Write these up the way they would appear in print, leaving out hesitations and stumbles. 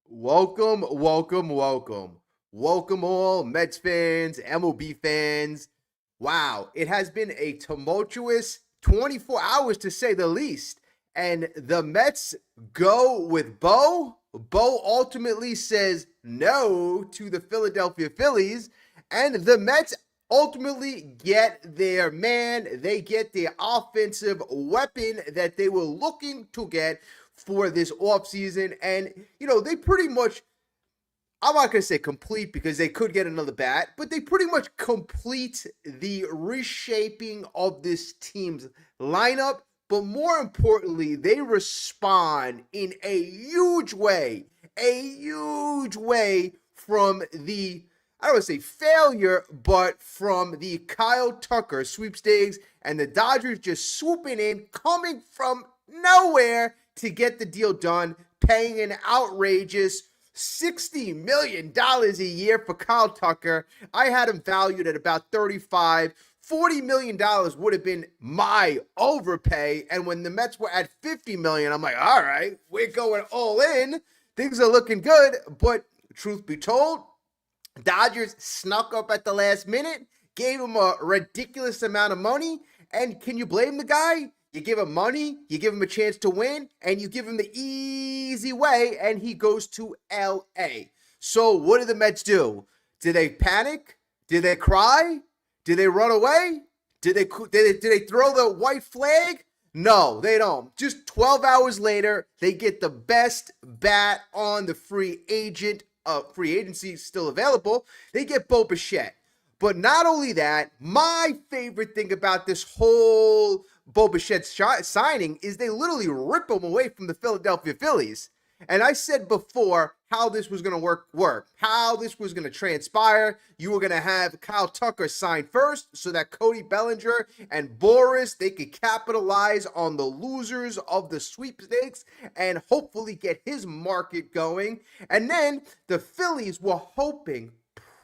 Welcome, welcome, welcome. Welcome all Mets fans, MLB fans. Wow, it has been a tumultuous 24 hours to say the least. And the Mets go with Bo. Bo ultimately says no to the Philadelphia Phillies. And the Mets ultimately get their man. They get the offensive weapon that they were looking to get for this offseason. And, they pretty much, I'm not going to say complete because they could get another bat, but they pretty much complete the reshaping of this team's lineup. But more importantly, they respond in a huge way from the, I don't want to say failure, but from the Kyle Tucker sweepstakes and the Dodgers just swooping in, coming from nowhere to get the deal done, paying an outrageous $60 million a year for Kyle Tucker. I had him valued at about 35. $40 million would have been my overpay. And when the Mets were at $50 million, I'm like, all right, we're going all in. Things are looking good. But truth be told, Dodgers snuck up at the last minute, gave him a ridiculous amount of money. And can you blame the guy? You give him money, you give him a chance to win, and you give him the easy way, and he goes to LA. So what did the Mets do? Did they panic? Did they cry? Did they run away? Did they throw the white flag? No, they don't. Just 12 hours later, they get the best bat on the free agency still available. They get Bo Bichette. But not only that, my favorite thing about this whole Bo Bichette signing is they literally rip him away from the Philadelphia Phillies. And I said before how this was going to work, how this was going to transpire. You were going to have Kyle Tucker sign first so that Cody Bellinger and Boris, they could capitalize on the losers of the sweepstakes and hopefully get his market going. And then the Phillies were hoping,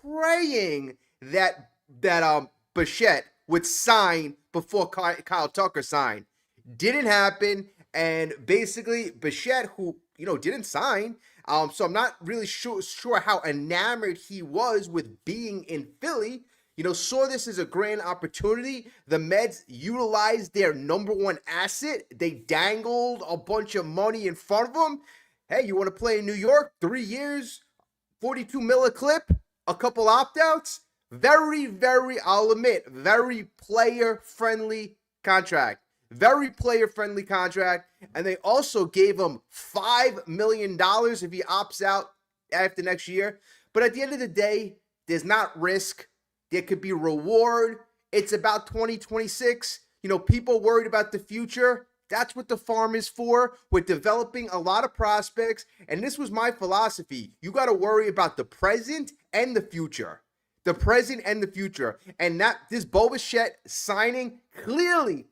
praying that Bichette would sign before Kyle Tucker signed. Didn't happen, and basically Bichette, who didn't sign, so I'm not really sure how enamored he was with being in Philly. Saw this as a grand opportunity. The Mets utilized their number one asset. They dangled a bunch of money in front of them. Hey, you want to play in New York? 3 years, 42 mil a clip, a couple opt-outs. Very, I'll admit, very player-friendly contract. Very player-friendly contract. And they also gave him $5 million if he opts out after next year. But at the end of the day, there's not risk. There could be reward. It's about 2026. People worried about the future. That's what the farm is for. We're developing a lot of prospects. And this was my philosophy. You got to worry about the present and the future. The present and the future. And this Bo Bichette signing clearly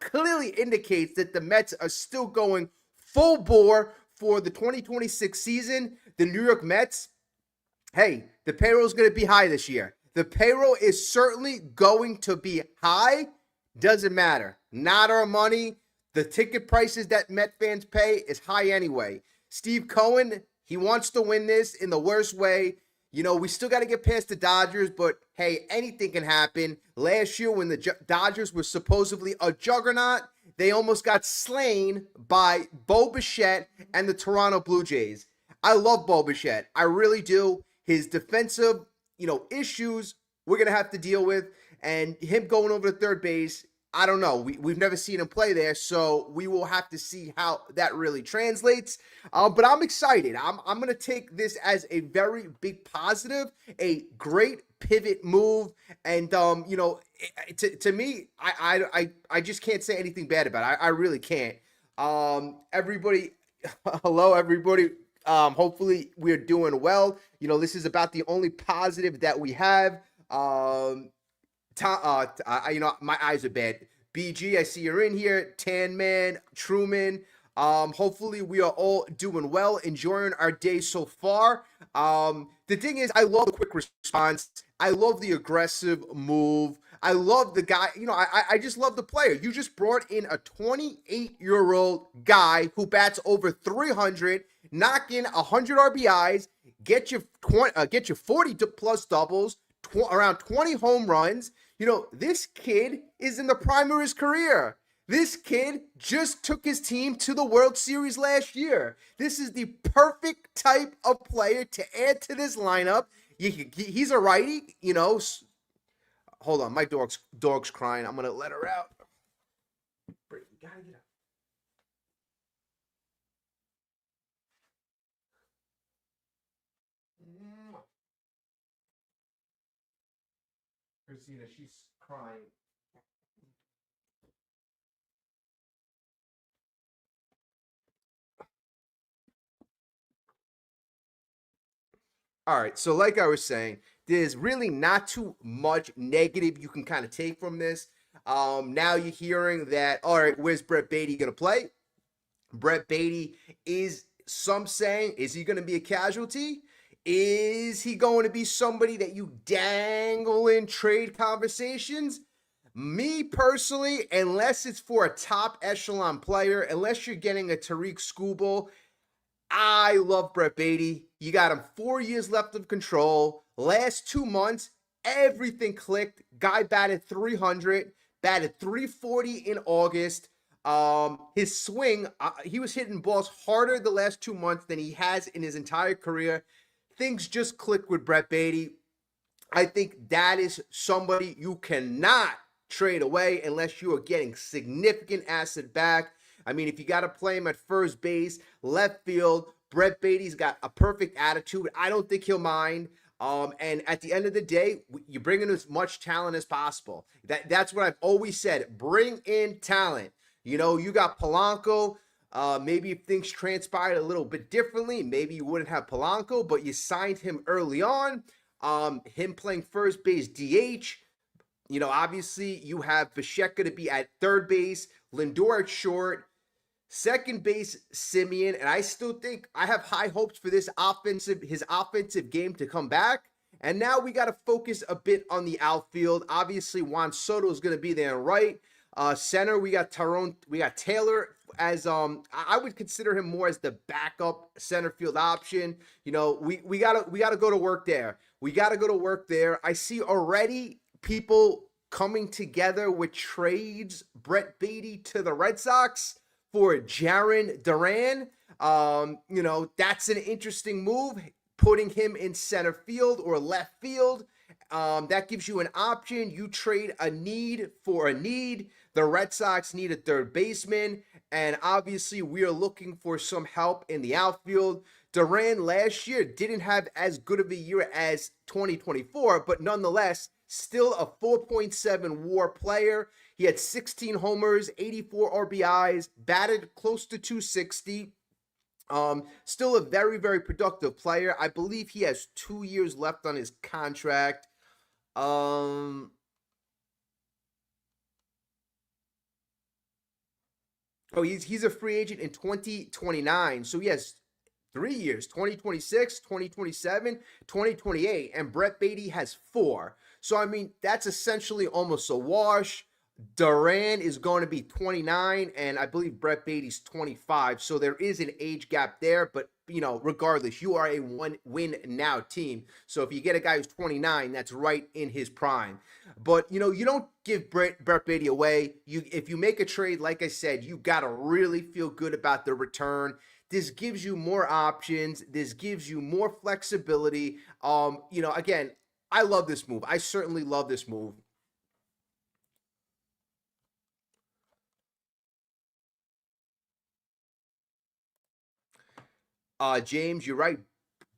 indicates that the Mets are still going full bore for the 2026 season. The New York Mets, hey, the payroll is going to be high this year. The payroll is certainly going to be high. Doesn't matter. Not our money. The ticket prices that Met fans pay is high anyway. Steve Cohen, he wants to win this in the worst way. We still got to get past the Dodgers, but hey, anything can happen. Last year when the Dodgers were supposedly a juggernaut, they almost got slain by Bo Bichette and the Toronto Blue Jays. I love Bo Bichette. I really do. His defensive, issues we're going to have to deal with, and him going over to third base, I don't know. We've never seen him play there, so we will have to see how that really translates. But I'm excited. I'm going to take this as a very big positive, a great pivot move. And, to me, I just can't say anything bad about it. I really can't. Everybody, hello, everybody. Hopefully we're doing well. This is about the only positive that we have. My eyes are bad. BG, I see you're in here. Tan Man, Truman. Hopefully we are all doing well, enjoying our day so far. The thing is, I love the quick response. I love the aggressive move. I love the guy. I just love the player. You just brought in a 28-year-old guy who bats over 300, knock in 100 RBIs, get you 40 plus doubles, around 20 home runs. You know, this kid is in the prime of his career. This kid just took his team to the World Series last year. This is the perfect type of player to add to this lineup. He's a righty, you know. Hold on, my dog's crying. I'm gonna let her out. You gotta get up. Christina, she's crying. All right, so like I was saying, there's really not too much negative you can kind of take from this. Now you're hearing that, all right, where's Brett Baty going to play? Brett Baty is, some saying, is he going to be a casualty? Is he going to be somebody that you dangle in trade conversations? Me personally, unless it's for a top echelon player, unless you're getting a Tariq Skubal, I love Brett Baty. You got him 4 years left of control. Last 2 months, everything clicked. Guy batted 300, batted 340 in August. His swing, he was hitting balls harder the last 2 months than he has in his entire career. Things just clicked with Brett Baty. I think that is somebody you cannot trade away unless you are getting significant asset back. I mean, if you got to play him at first base, left field, Brett Baty's got a perfect attitude. I don't think he'll mind. And at the end of the day, you bring in as much talent as possible. That's what I've always said. Bring in talent. You know, you got Polanco. Maybe if things transpired a little bit differently, maybe you wouldn't have Polanco, but you signed him early on. Him playing first base DH. You know, obviously you have Bichette going to be at third base, Lindor at short, second base Simeon, and I still think I have high hopes for his offensive game to come back. And now we got to focus a bit on the outfield. Obviously, Juan Soto is going to be there, right? Center, we got Taylor as I would consider him more as the backup center field option. You know, we gotta go to work there. We gotta go to work there. I see already people coming together with trades. Brett Baty to the Red Sox for Jarren Duran. You know, that's an interesting move. Putting him in center field or left field. That gives you an option. You trade a need for a need. The Red Sox need a third baseman, and obviously we are looking for some help in the outfield. Duran last year didn't have as good of a year as 2024, but nonetheless, still a 4.7 WAR player. He had 16 homers, 84 RBIs, batted close to 260. Still a very, very productive player. I believe he has 2 years left on his contract. Oh, he's a free agent in 2029. So he has 3 years, 2026, 2027, 2028. And Brett Baty has 4. So, I mean, that's essentially almost a wash. Duran is going to be 29, and I believe Brett Baty's 25. So there is an age gap there, but you know, regardless, you are a win now team. So if you get a guy who's 29, that's right in his prime. But you know, you don't give Brett Baty away. If you make a trade, like I said, you got to really feel good about the return. This gives you more options. This gives you more flexibility. You know, again, I love this move. I certainly love this move. James, you're right.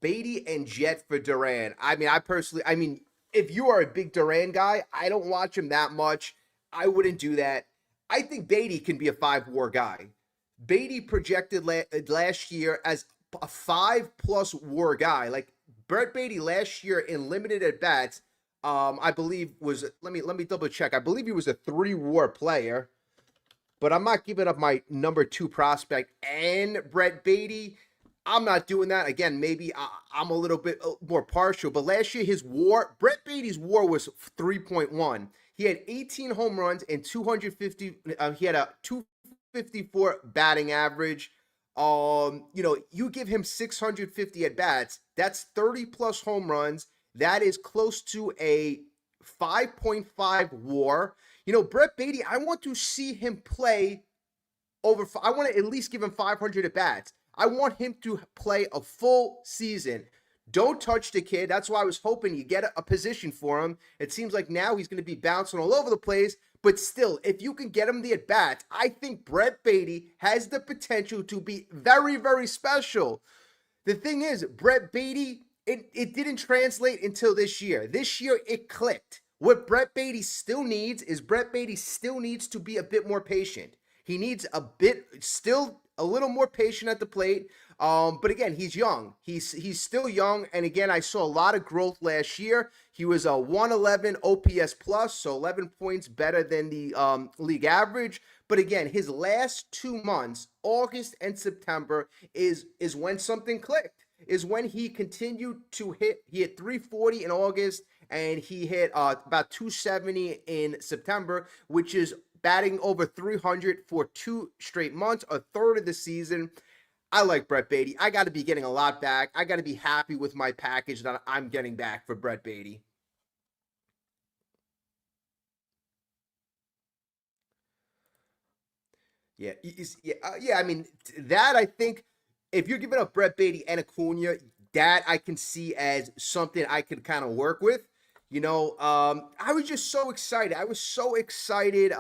Baty and Jet for Duran. I mean, if you are a big Duran guy, I don't watch him that much. I wouldn't do that. I think Baty can be a 5 WAR guy. Baty projected last year as a 5+ WAR guy. Like Brett Baty last year in limited at bats, I believe was let me double check. I believe he was a 3 WAR player, but I'm not giving up my number 2 prospect and Brett Baty. I'm not doing that. Again, maybe I'm a little bit more partial, but last year his WAR, Brett Baty's WAR was 3.1. He had 18 home runs and 250. He had a 254 batting average. You give him 650 at bats, that's 30 plus home runs. That is close to a 5.5 WAR. Brett Baty, I want to see him play I want to at least give him 500 at bats. I want him to play a full season. Don't touch the kid. That's why I was hoping you get a position for him. It seems like now he's going to be bouncing all over the place. But still, if you can get him the at-bats, I think Brett Baty has the potential to be very, very special. The thing is, Brett Baty, it didn't translate until this year. This year, it clicked. What Brett Baty still needs is to be a bit more patient. He needs still a little more patient at the plate. But again, he's young. He's still young. And again, I saw a lot of growth last year. He was a 111 OPS plus, so 11 points better than the league average. But again, his last 2 months, August and September, is when something clicked. Is when he continued to hit. He hit 340 in August, and he hit about 270 in September, which is batting over 300 for 2 straight months, a third of the season. I like Brett Baty. I got to be getting a lot back. I got to be happy with my package that I'm getting back for Brett Baty. Yeah, yeah. I mean, that I think if you're giving up Brett Baty and Acuna, that I can see as something I can kind of work with. I was just so excited. I was so excited.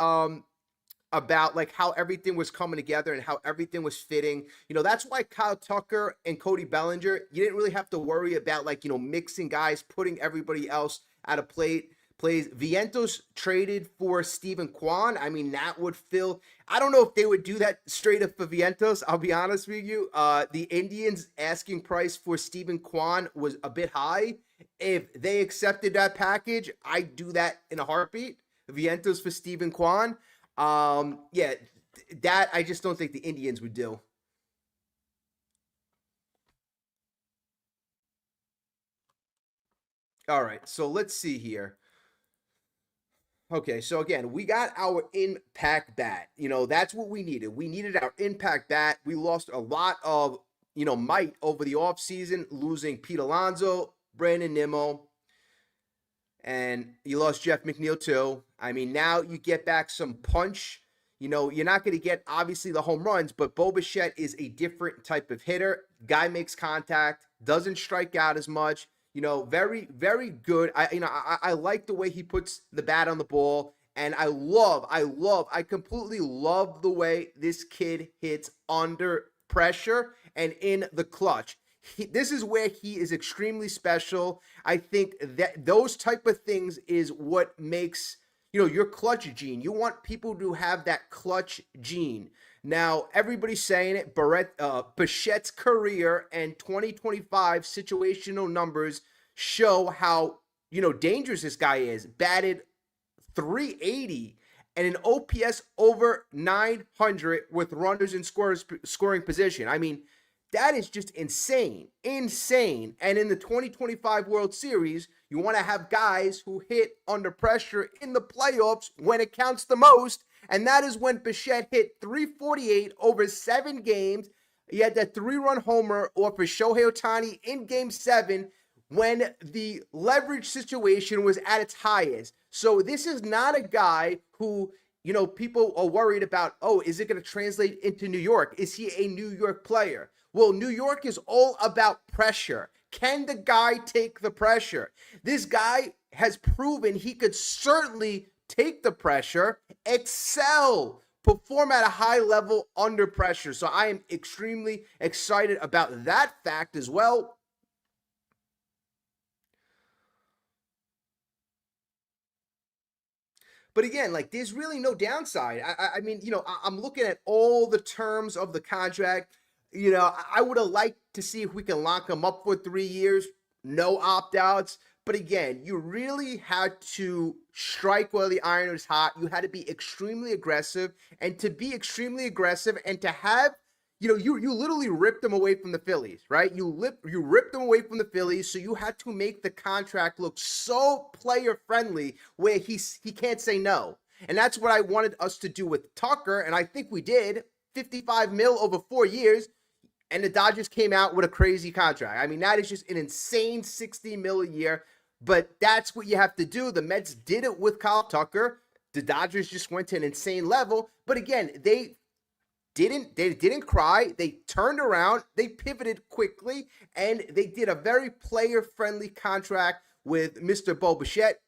About like how everything was coming together and how everything was fitting. That's why Kyle Tucker and Cody Bellinger, you didn't really have to worry about mixing guys, putting everybody else at a plays. Vientos traded for Steven Kwan. I mean, that would fill. I don't know if they would do that straight up for Vientos. I'll be honest with you. The Indians asking price for Steven Kwan was a bit high. If they accepted that package, I'd do that in a heartbeat. Vientos for Steven Kwan. Yeah, that I just don't think the Indians would do. All right, so let's see here. Okay, so again, we got our impact bat. That's what we needed. We needed our impact bat. We lost a lot of, might over the offseason, losing Pete Alonso, Brandon Nimmo, and you lost Jeff McNeil too. I mean, now you get back some punch. You're not going to get obviously the home runs, but Bo Bichette is a different type of hitter. Guy makes contact, doesn't strike out as much. Very, very good. I like the way he puts the bat on the ball. And I completely love the way this kid hits under pressure and in the clutch. This is where he is extremely special. I think that those type of things is what makes, your clutch gene. You want people to have that clutch gene. Now, everybody's saying it. Bichette's career and 2025 situational numbers show how, dangerous this guy is. Batted 380 and an OPS over 900 with runners in scoring position. I mean, that is just insane. Insane. And in the 2025 World Series, you want to have guys who hit under pressure in the playoffs when it counts the most. And that is when Bichette hit 348 over 7 games. He had that 3-run homer off of Shohei Ohtani in Game 7 when the leverage situation was at its highest. So this is not a guy who, people are worried about, is it going to translate into New York? Is he a New York player? Well, New York is all about pressure. Can the guy take the pressure? This guy has proven he could certainly take the pressure, excel, perform at a high level under pressure. So I am extremely excited about that fact as well. But again, there's really no downside. I mean, I'm looking at all the terms of the contract. I would have liked to see if we can lock him up for 3 years, no opt-outs. But again, you really had to strike while the iron was hot. You had to be extremely aggressive. And to be extremely aggressive and to have, you literally ripped them away from the Phillies, right? You ripped them away from the Phillies, so you had to make the contract look so player-friendly where he can't say no. And that's what I wanted us to do with Tucker, and I think we did. 55 mil over 4 years. and the Dodgers came out with a crazy contract. I mean, that is just an insane $60 million a year. But that's what you have to do. The Mets did it with Kyle Tucker. The Dodgers just went to an insane level. But again, they didn't cry. They turned around. They pivoted quickly, and they did a very player-friendly contract with Mr. Bo Bichette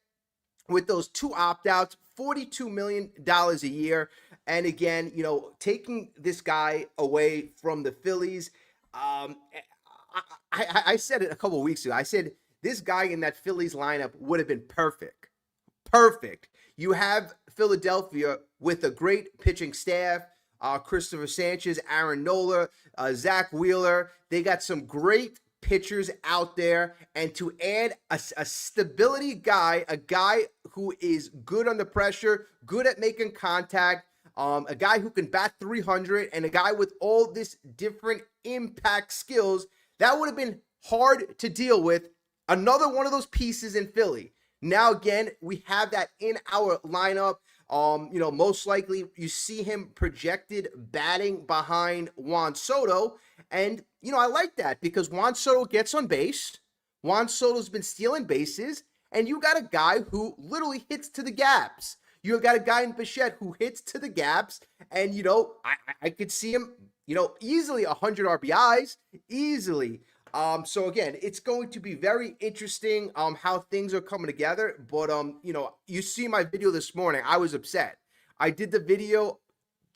with those 2 opt-outs, $42 million a year. And again, taking this guy away from the Phillies, I said it a couple of weeks ago. I said this guy in that Phillies lineup would have been perfect. Perfect. You have Philadelphia with a great pitching staff. Christopher Sanchez, Aaron Nola, Zach Wheeler. They got some great pitchers out there. And to add a stability guy, a guy who is good under pressure, good at making contact, a guy who can bat 300, and a guy with all this different impact skills, that would have been hard to deal with. Another one of those pieces in Philly. Now, again, we have that in our lineup. Most likely you see him projected batting behind Juan Soto. And, I like that because Juan Soto gets on base. Juan Soto's been stealing bases. And you got a guy who literally hits to the gaps. You got a guy in Bichette who hits to the gaps. And, I could see him, easily 100 RBIs, easily. So again, it's going to be very interesting how things are coming together. But you see my video this morning. I was upset. I did the video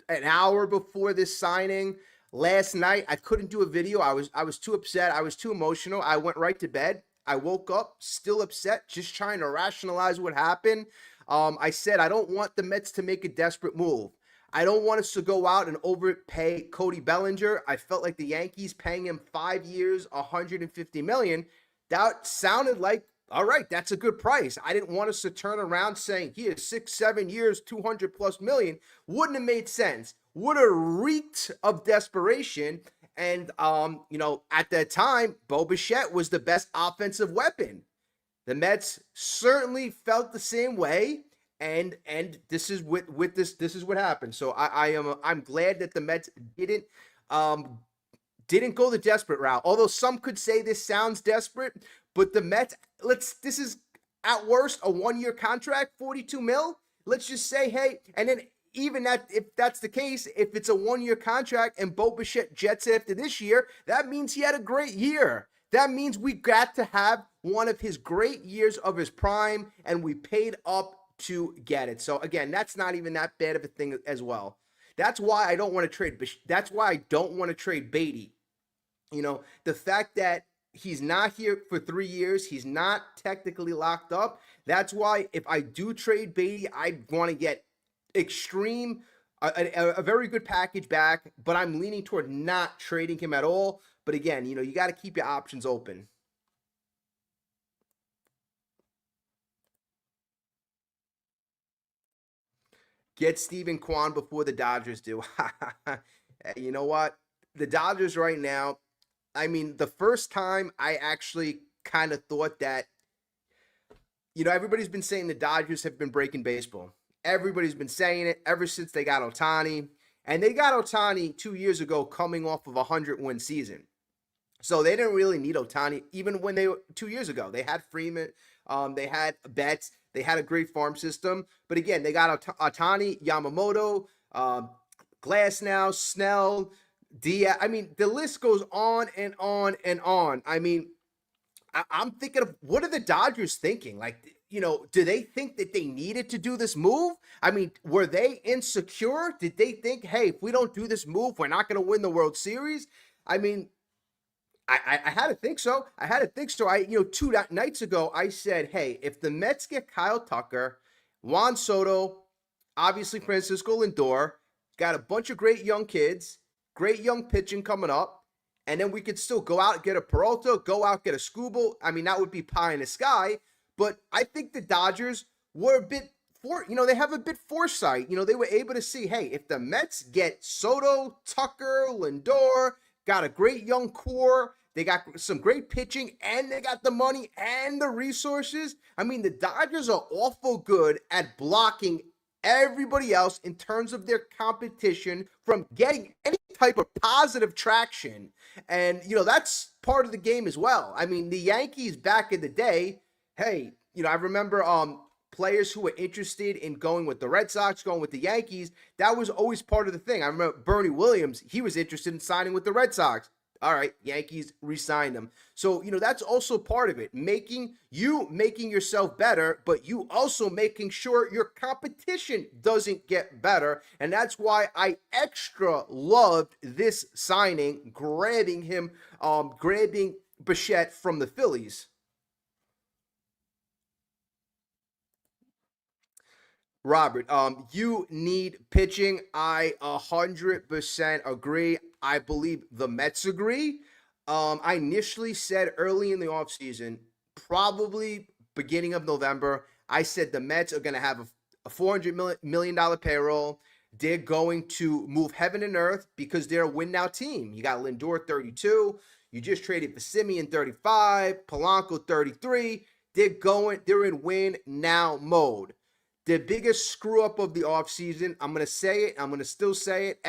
an hour before this signing. Last night, I couldn't do a video. I was too upset. I was too emotional. I went right to bed. I woke up still upset, just trying to rationalize what happened. I said I don't want the Mets to make a desperate move. I don't want us to go out and overpay Cody Bellinger. I felt like the Yankees paying him 5 years, $150 million. That sounded like, all right, that's a good price. I didn't want us to turn around saying, here, 6-7 years, 200+ million. Wouldn't have made sense. Would have reeked of desperation. And, at that time, Bo Bichette was the best offensive weapon. The Mets certainly felt the same way. And this is this is what happened. So I'm glad that the Mets didn't go the desperate route. Although some could say this sounds desperate, but the Mets, this is at worst a 1-year contract, $42 million. Let's just say, hey, and then even that, if that's the case, if it's a 1-year contract and Bo Bichette jets after this year, that means he had a great year. That means we got to have one of his great years of his prime, and we paid up to get it. So again, that's not even that bad of a thing as well. That's why I don't want to trade. That's why I don't want to trade Beatty. The fact that he's not here for 3 years, he's not technically locked up. That's why if I do trade Beatty, I want to get extreme, a very good package back. But I'm leaning toward not trading him at all. But again, you got to keep your options open. Get Steven Kwan before the Dodgers do. You know what? The Dodgers right now, I mean, the first time I actually kind of thought that, everybody's been saying the Dodgers have been breaking baseball. Everybody's been saying it ever since they got Ohtani. And they got Ohtani 2 years ago coming off of a 100-win season. So they didn't really need Ohtani even when they were 2 years ago. They had Freeman. They had Betts. They had a great farm system. But again, they got Ohtani, Yamamoto, Glasnow, Snell, Diaz. I mean, the list goes on and on and on. I mean, I'm thinking of, what are the Dodgers thinking? Like, do they think that they needed to do this move? I mean, were they insecure? Did they think, hey, if we don't do this move, we're not going to win the World Series? I mean, I had to think so. I 2 nights ago, I said, hey, if the Mets get Kyle Tucker, Juan Soto, obviously Francisco Lindor, got a bunch of great young kids, great young pitching coming up, and then we could still go out and get a Peralta, go out, get a Skubal. I mean, that would be pie in the sky. But I think the Dodgers were a bit, they have a bit foresight. They were able to see, hey, if the Mets get Soto, Tucker, Lindor, got a great young core, they got some great pitching, and they got the money and the resources. I mean, the Dodgers are awful good at blocking everybody else in terms of their competition from getting any type of positive traction. And, that's part of the game as well. I mean, the Yankees back in the day, hey, I remember players who were interested in going with the Red Sox, going with the Yankees. That was always part of the thing. I remember Bernie Williams, he was interested in signing with the Red Sox. All right, Yankees re-signed him. So, that's also part of it. Making yourself better, but you also making sure your competition doesn't get better. And that's why I extra loved this signing, grabbing Bichette from the Phillies. Robert, you need pitching. I 100% agree. I believe the Mets agree. I initially said early in the offseason, probably beginning of November, I said the Mets are going to have a $400 million payroll. They're going to move heaven and earth because they're a win now team. You got Lindor 32. You just traded for Simeon 35, Polanco 33. They're in win now mode. The biggest screw up of the offseason, I'm going to say it, I'm going to still say it.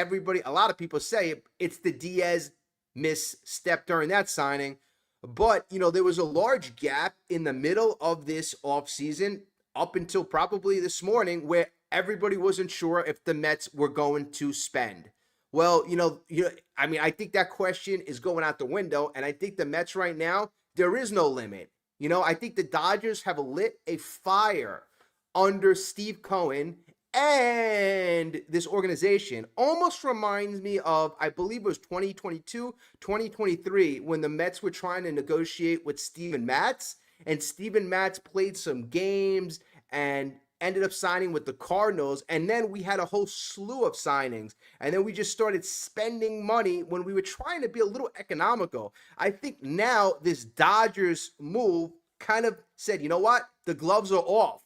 A lot of people say it, it's the Diaz misstep during that signing. But, there was a large gap in the middle of this offseason up until probably this morning where everybody wasn't sure if the Mets were going to spend. Well, I think that question is going out the window, and I think the Mets right now, there is no limit. I think the Dodgers have lit a fire under Steve Cohen and this organization. Almost reminds me of, I believe it was 2022, 2023, when the Mets were trying to negotiate with Steven Matz, and Steven Matz played some games and ended up signing with the Cardinals, and then we had a whole slew of signings, and then we just started spending money when we were trying to be a little economical. I think now this Dodgers move kind of said, you know what? The gloves are off.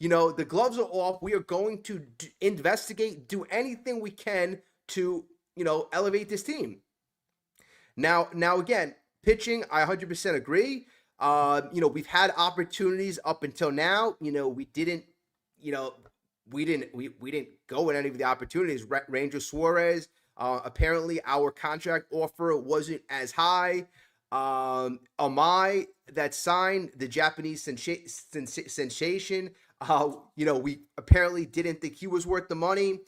The gloves are off. We are going to investigate, do anything we can to, elevate this team. Now again, pitching, I 100% agree. We've had opportunities up until now. We didn't go with any of the opportunities. Ranger Suarez, apparently our contract offer wasn't as high. Amai that signed, the Japanese sensation, we apparently didn't think he was worth the money.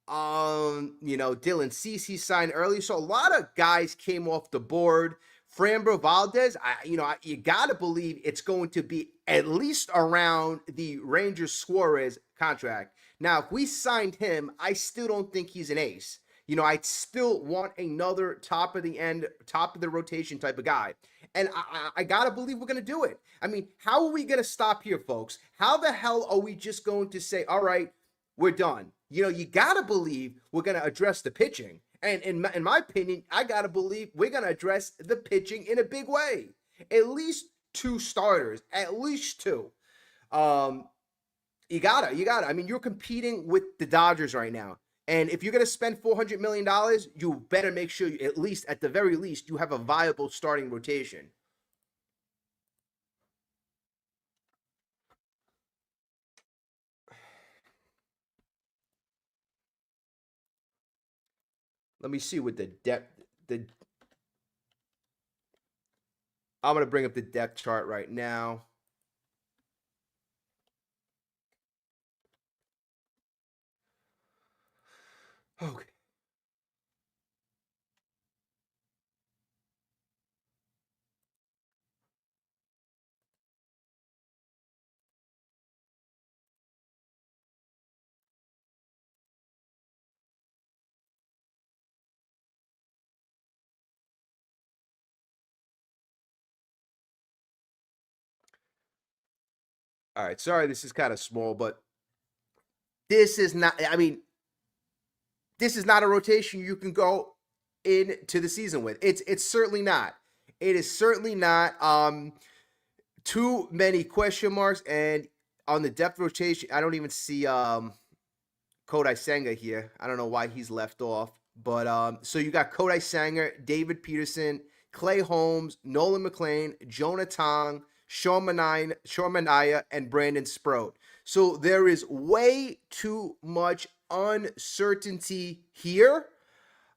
Dylan Cease signed early. So a lot of guys came off the board. Framber Valdez, you got to believe it's going to be at least around the Ranger Suarez contract. Now, if we signed him, I still don't think he's an ace. I still want another top of the rotation type of guy. And I got to believe we're going to do it. I mean, how are we going to stop here, folks? How the hell are we just going to say, all right, we're done? You got to believe we're going to address the pitching. And in my opinion, I got to believe we're going to address the pitching in a big way. At least 2 starters, at least 2. You gotta. I mean, you're competing with the Dodgers right now. And if you're going to spend $400 million, you better make sure at the very least, you have a viable starting rotation. Let me see what the depth, I'm going to bring up the depth chart right now. Okay. All right. Sorry, this is kind of small, but this is not, this is not a rotation you can go into the season with. It's certainly not. It is certainly not. Too many question marks, and on the depth rotation, I don't even see Kodai Senga here. I don't know why he's left off. But so you got Kodai Sanger, David Peterson, Clay Holmes, Nolan McLean, Jonah Tong, Sean Mania, and Brandon Sproat. So there is way too much uncertainty here.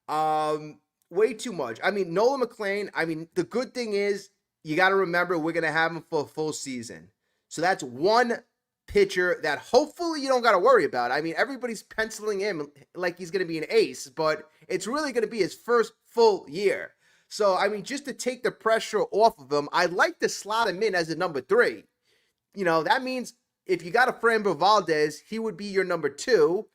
Um, Way too much. I mean, Nolan McLean, I mean, the good thing is you got to remember we're going to have him for a full season. So that's one pitcher that hopefully you don't got to worry about. I mean, everybody's penciling him like he's going to be an ace, but it's really going to be his first full year. So, I mean, just to take the pressure off of him, I'd like to slot him in as a number 3. That means if you got a Framber Valdez, he would be your number 2.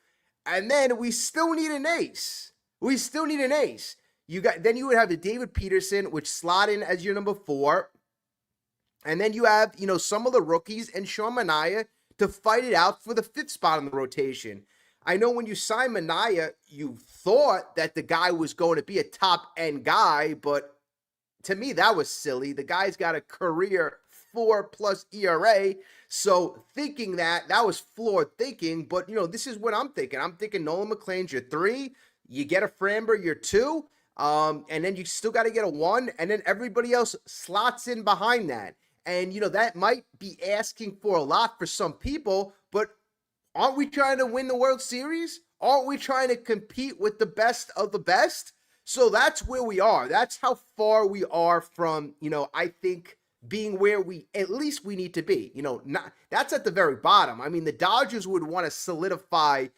And then we still need an ace. We still need an ace. Then you would have the David Peterson, which slot in as your number 4. And then you have, some of the rookies and Sean Manaea to fight it out for the 5th spot in the rotation. I know when you signed Manaea, you thought that the guy was going to be a top-end guy, but to me, that was silly. The guy's got a career 4+ ERA. So thinking that was flawed thinking. But, this is what I'm thinking. I'm thinking Nolan McLean's your 3. You get a Framber, your 2. And then you still got to get a 1. And then everybody else slots in behind that. And, that might be asking for a lot for some people. But aren't we trying to win the World Series? Aren't we trying to compete with the best of the best? So that's where we are. That's how far we are from, I think being where we need to be. That's at the very bottom. I mean, the Dodgers would want to solidify,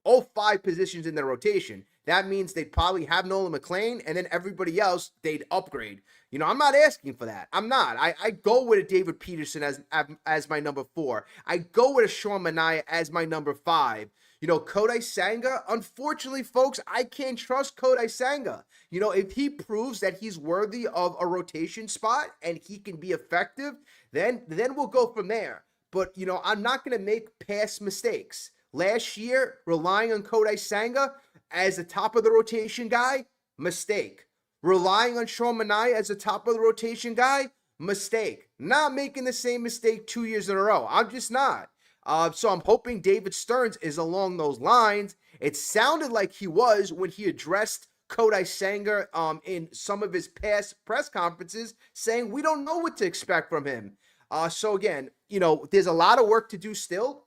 all 5 positions in their rotation. That means they'd probably have Nolan McLean, and then everybody else, they'd upgrade. I'm not asking for that. I'm not. I go with a David Peterson as my number 4. I go with a Sean Manaea as my number 5. Kodai Senga, unfortunately, folks, I can't trust Kodai Senga. If he proves that he's worthy of a rotation spot and he can be effective, then we'll go from there. But, I'm not going to make past mistakes. Last year, relying on Kodai Senga as the top of the rotation guy, mistake. Relying on Sean Manaea as the top of the rotation guy, mistake. Not making the same mistake 2 years in a row. I'm just not. So I'm hoping David Stearns is along those lines. It sounded like he was when he addressed Kodai Senga in some of his past press conferences, saying we don't know what to expect from him. So again, there's a lot of work to do still.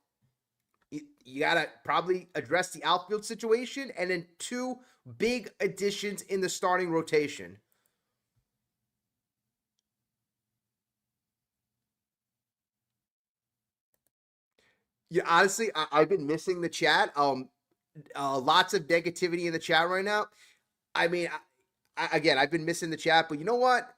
You got to probably address the outfield situation and then 2 big additions in the starting rotation. Yeah, honestly, I've been missing the chat. Lots of negativity in the chat right now. I mean, again, I've been missing the chat, but you know what?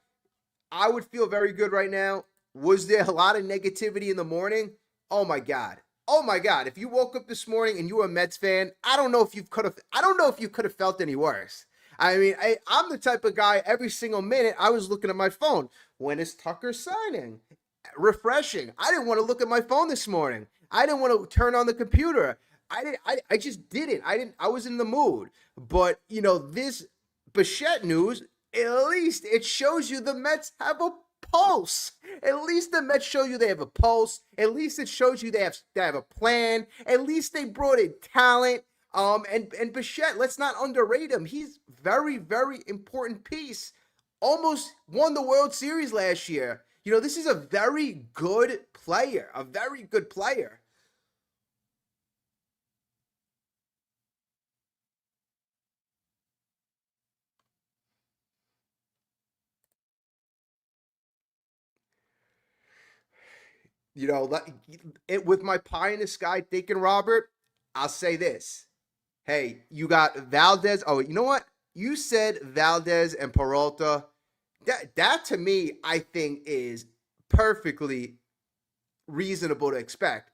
I would feel very good right now. Was there a lot of negativity in the morning? Oh my God. Oh my God. If you woke up this morning and you were a Mets fan, I don't know if you could have felt any worse. I mean, I'm the type of guy every single minute I was looking at my phone. When is Tucker signing? Refreshing. I didn't want to look at my phone this morning. I didn't want to turn on the computer. I just didn't. I was in the mood. But, this Bichette news, at least it shows you the Mets have a pulse. At least the Mets show you they have a pulse. At least it shows you they have a plan. At least they brought in talent. And Bichette, let's not underrate him. He's very, very important piece. Almost won the World Series last year. This is a very good player. A very good player. With my pie in the sky thinking, Robert, I'll say this. Hey, you got Valdez. Oh, you know what? You said Valdez and Peralta. That to me, I think is perfectly reasonable to expect.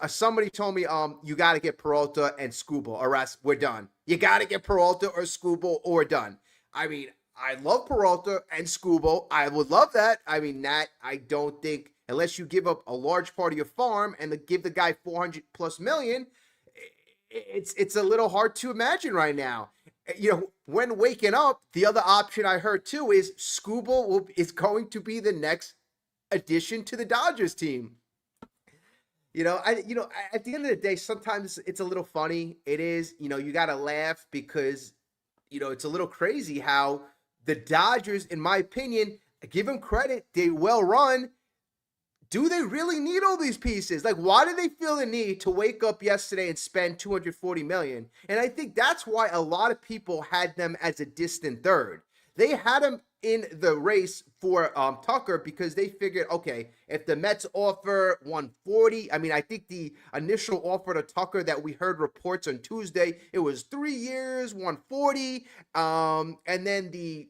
Somebody told me, you got to get Peralta and Skubal, or else we're done. You got to get Peralta or Skubal, or we're done. I mean, I love Peralta and Skubal. I would love that. I mean, that I don't think, unless you give up a large part of your farm and give the guy 400+ million, it's a little hard to imagine right now. When waking up, the other option I heard too is Skubal is going to be the next addition to the Dodgers team. At the end of the day, sometimes it's a little funny. It is, you got to laugh because, it's a little crazy how the Dodgers, in my opinion, give them credit, they well run, do they really need all these pieces? Like, why did they feel the need to wake up yesterday and spend 240 million? And I think that's why a lot of people had them as a distant third. They had him in the race for Tucker because they figured, okay, if the Mets offer 140, I mean, I think the initial offer to Tucker that we heard reports on Tuesday, it was 3 years, 140. And then the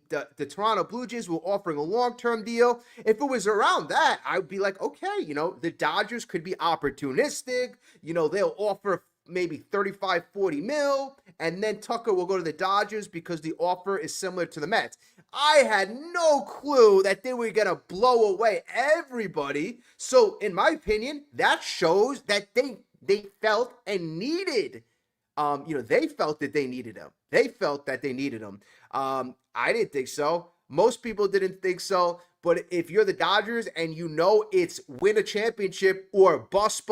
Toronto Blue Jays were offering a long-term deal. If it was around that, I'd be like, okay, the Dodgers could be opportunistic. They'll offer maybe 35, 40 mil, and then Tucker will go to the Dodgers because the offer is similar to the Mets. I had no clue that they were going to blow away everybody. So in my opinion, that shows that they felt and needed, they felt that they needed him. They felt that they needed him. I didn't think so. Most people didn't think so. But if you're the Dodgers and it's win a championship or bust,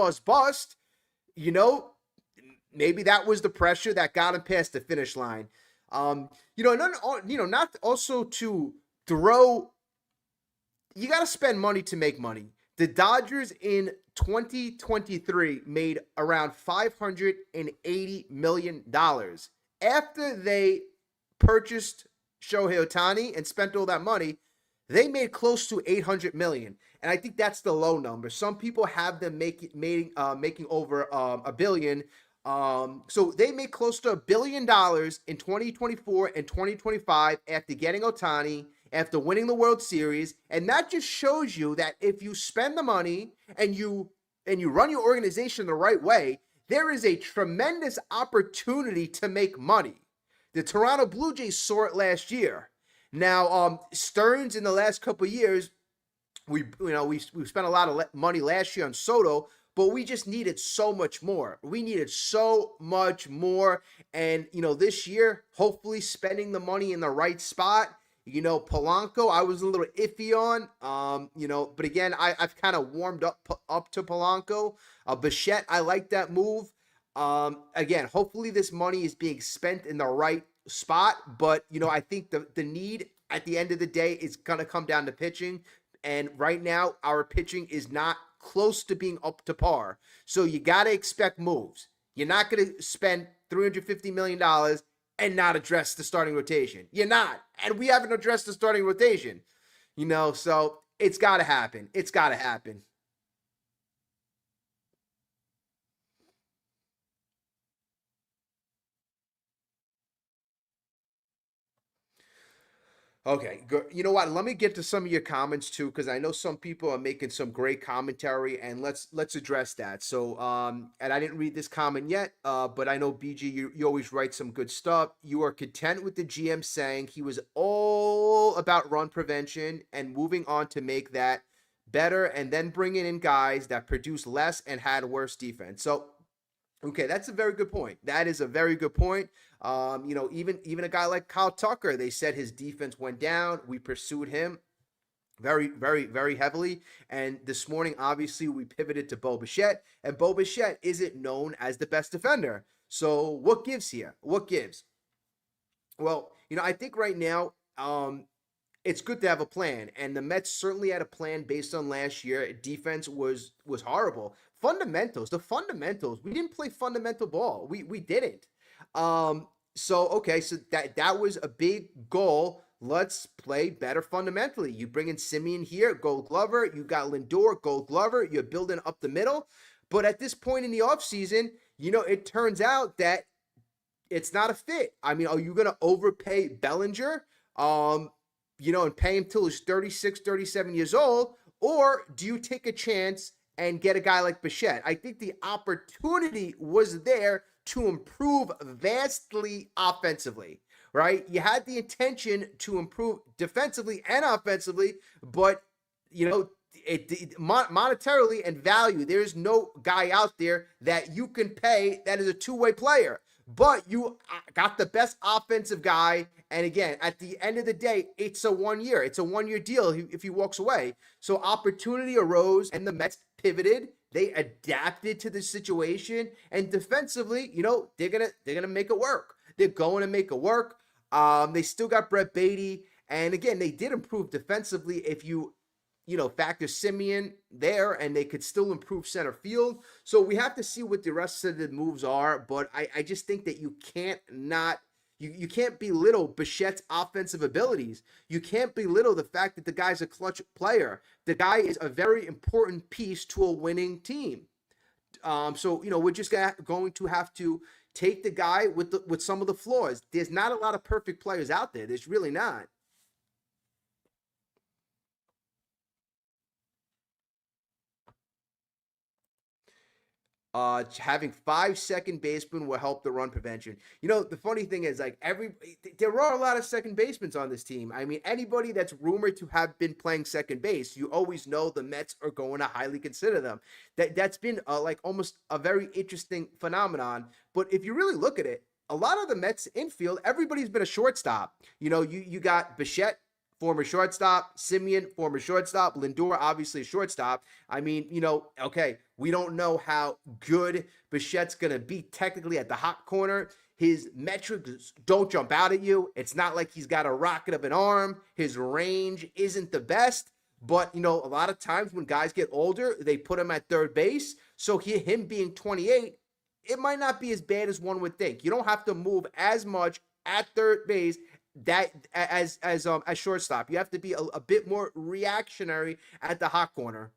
maybe that was the pressure that got him past the finish line. Not also to throw. You got to spend money to make money. The Dodgers in 2023 made around $580 million after they purchased Shohei Ohtani and spent all that money. They made close to $800 million, and I think that's the low number. Some people have them making over $1 billion. So they made close to $1 billion in 2024 and 2025 after getting Ohtani, after winning the World Series, and that just shows you that if you spend the money and you run your organization the right way, there is a tremendous opportunity to make money. The Toronto Blue Jays saw it last year. Now, Stearns in the last couple of years, we spent a lot of money last year on Soto, but we just needed so much more. We needed so much more. And, this year, hopefully spending the money in the right spot. Polanco, I was a little iffy on, but again, I've kind of warmed up to Polanco. Bichette, I like that move. Again, hopefully this money is being spent in the right spot, but, I think the need at the end of the day is going to come down to pitching. And right now, our pitching is not close to being up to par. So you got to expect moves. You're not going to spend $350 million and not address the starting rotation. You're not. And we haven't addressed the starting rotation. So it's got to happen. It's got to happen. Okay, good. You know what? Let me get to some of your comments too, because I know some people are making some great commentary, and let's address that. So, and I didn't read this comment yet, but I know BG, you always write some good stuff. You are content with the GM saying he was all about run prevention and moving on to make that better, and then bringing in guys that produce less and had worse defense. So, okay, that's a very good point. That is a very good point. Even a guy like Kyle Tucker, they said his defense went down. We pursued him very, very, very heavily. And this morning, obviously, we pivoted to Bo Bichette. And Bo Bichette isn't known as the best defender. So what gives here? What gives? Well, I think right now, it's good to have a plan. And the Mets certainly had a plan based on last year. Defense was horrible. The fundamentals. We didn't play fundamental ball. We didn't. So that was a big goal. Let's play better fundamentally. You bring in Simeon here, Gold Glover. You got Lindor, Gold Glover. You're building up the middle. But at this point in the offseason, it turns out that it's not a fit. I mean, are you going to overpay Bellinger, and pay him till he's 36, 37 years old? Or do you take a chance and get a guy like Bichette? I think the opportunity was there to improve vastly offensively, right? You had the intention to improve defensively and offensively, but, monetarily and value, there's no guy out there that you can pay that is a two-way player. But you got the best offensive guy. And again, at the end of the day, it's a 1 year. It's a 1 year deal if he walks away. So opportunity arose and the Mets pivoted. They adapted to the situation. And defensively, they're gonna make it work. They're going to make it work. They still got Brett Beatty. And again, they did improve defensively. If you factor Simeon there, and they could still improve center field. So we have to see what the rest of the moves are. But I just think that you can't not. You can't belittle Bichette's offensive abilities. You can't belittle the fact that the guy's a clutch player. The guy is a very important piece to a winning team. So we're just going to have to take the guy with some of the flaws. There's not a lot of perfect players out there. There's really not. Having 5 second basemen will help the run prevention. The funny thing is, like, there are a lot of second basemen on this team. I mean, anybody that's rumored to have been playing second base, you always know the Mets are going to highly consider them. That's been like almost a very interesting phenomenon. But if you really look at it, a lot of the Mets infield, everybody's been a shortstop. You got Bichette, former shortstop, Simeon, former shortstop, Lindor, obviously a shortstop. I mean, okay, we don't know how good Bichette's going to be technically at the hot corner. His metrics don't jump out at you. It's not like he's got a rocket of an arm. His range isn't the best. But, a lot of times when guys get older, they put him at third base. So him being 28, it might not be as bad as one would think. You don't have to move as much at third base that as shortstop. You have to be a bit more reactionary at the hot corner.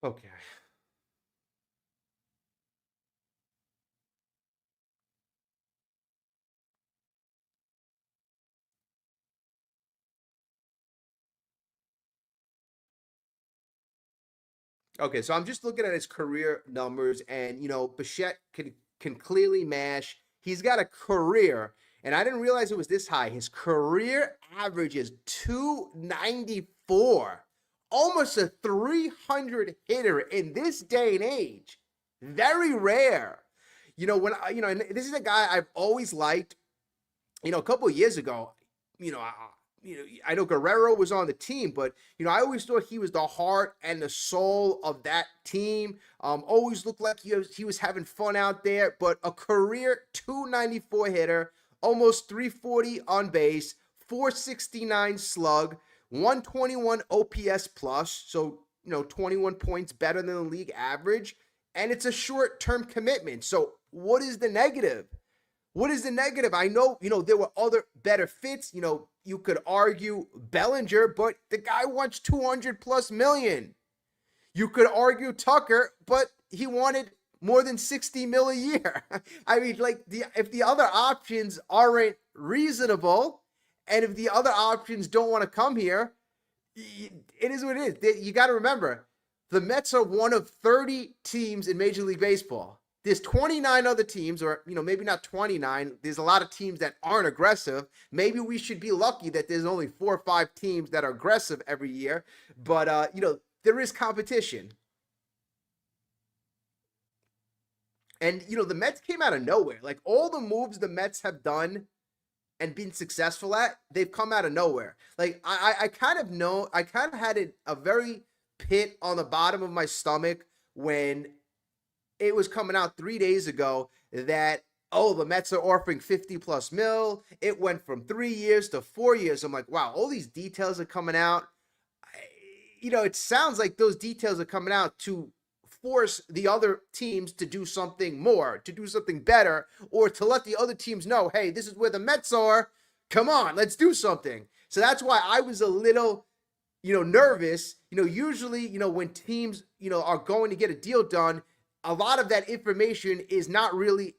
Okay. Okay, so I'm just looking at his career numbers, and Bichette can clearly mash. He's got a career, and I didn't realize it was this high. His career average is 294, almost a 300 hitter in this day and age. Very rare. And this is a guy I've always liked. A couple of years ago, I know Guerrero was on the team, but I always thought he was the heart and the soul of that team. Always looked like he was having fun out there. But a career 294 hitter, almost 340 on base, 469 slug, 121 OPS plus, so 21 points better than the league average, and it's a short-term commitment. So what is the negative? What is the negative? I know, there were other better fits. You could argue Bellinger, but the guy wants 200 plus million. You could argue Tucker, but he wanted more than 60 mil a year. I mean, like, if the other options aren't reasonable, and if the other options don't want to come here, it is what it is. You got to remember, the Mets are one of 30 teams in Major League Baseball. There's 29 other teams, or maybe not 29. There's a lot of teams that aren't aggressive. Maybe we should be lucky that there's only 4 or 5 teams that are aggressive every year. But there is competition. And the Mets came out of nowhere. Like, all the moves the Mets have done and been successful at, they've come out of nowhere. Like, I kind of had a very pit on the bottom of my stomach when it was coming out 3 days ago that, the Mets are offering 50 plus mil. It went from 3 years to 4 years. I'm like, wow, all these details are coming out. It sounds like those details are coming out to force the other teams to do something more, to do something better, or to let the other teams know, hey, this is where the Mets are. Come on, let's do something. So that's why I was a little, nervous. Usually, when teams, are going to get a deal done, a lot of that information is not really,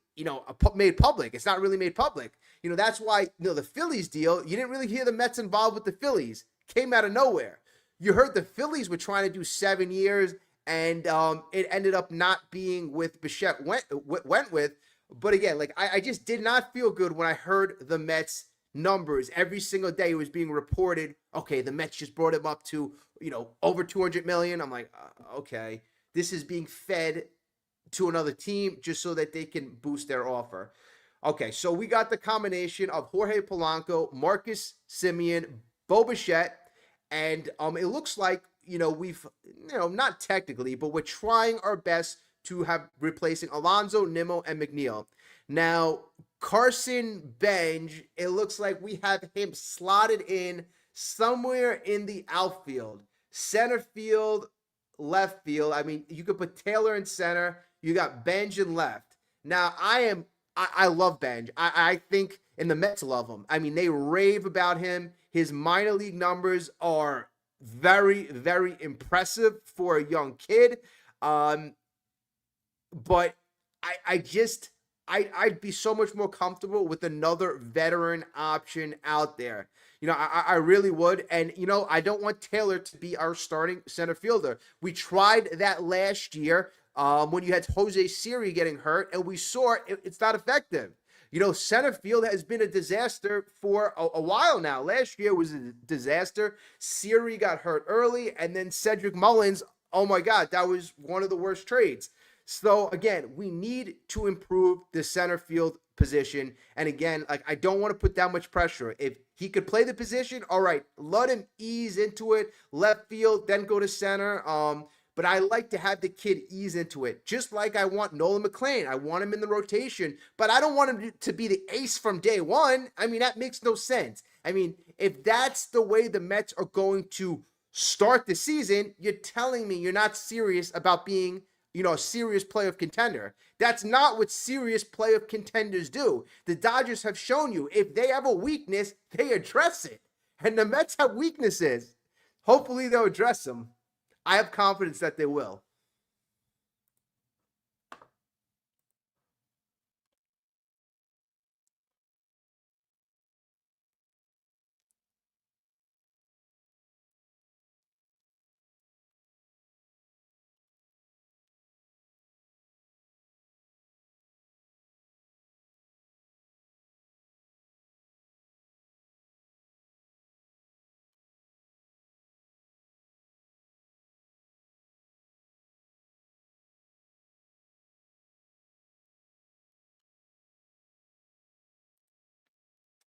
made public. It's not really made public. That's why, the Phillies deal, you didn't really hear the Mets involved with the Phillies. Came out of nowhere. You heard the Phillies were trying to do 7 years, and it ended up not being with Bichette went with. But again, like, I just did not feel good when I heard the Mets numbers. Every single day it was being reported, okay, the Mets just brought him up to, over 200 million. I'm like, okay, this is being fed to another team just so that they can boost their offer. Okay, so we got the combination of Jorge Polanco, Marcus Simeon, Bo Bichette, and it looks like we've not technically, but we're trying our best to have replacing Alonso, Nimmo, and McNeil. Now Carson Benj, it looks like we have him slotted in somewhere in the outfield, center field, left field. I mean, you could put Taylor in center. You got Benj in left. Now I love Benj. I think, and the Mets love him. I mean, they rave about him. His minor league numbers are very, very impressive for a young kid. But I'd be so much more comfortable with another veteran option out there. I really would. And, I don't want Taylor to be our starting center fielder. We tried that last year when you had Jose Siri getting hurt, and we saw it's not effective. Center field has been a disaster for a while now. Last year was a disaster. Siri got hurt early, and then Cedric Mullins, oh my God, that was one of the worst trades. So again, we need to improve the center field position. And again, I don't want to put that much pressure. If he could play the position, all right, let him ease into it. Left field, then go to center. But I like to have the kid ease into it, just like I want Nolan McLean. I want him in the rotation, but I don't want him to be the ace from day one. I mean, that makes no sense. I mean, if that's the way the Mets are going to start the season, you're telling me you're not serious about being a serious playoff contender. That's not what serious playoff contenders do. The Dodgers have shown you if they have a weakness, they address it. And the Mets have weaknesses. Hopefully they'll address them. I have confidence that they will.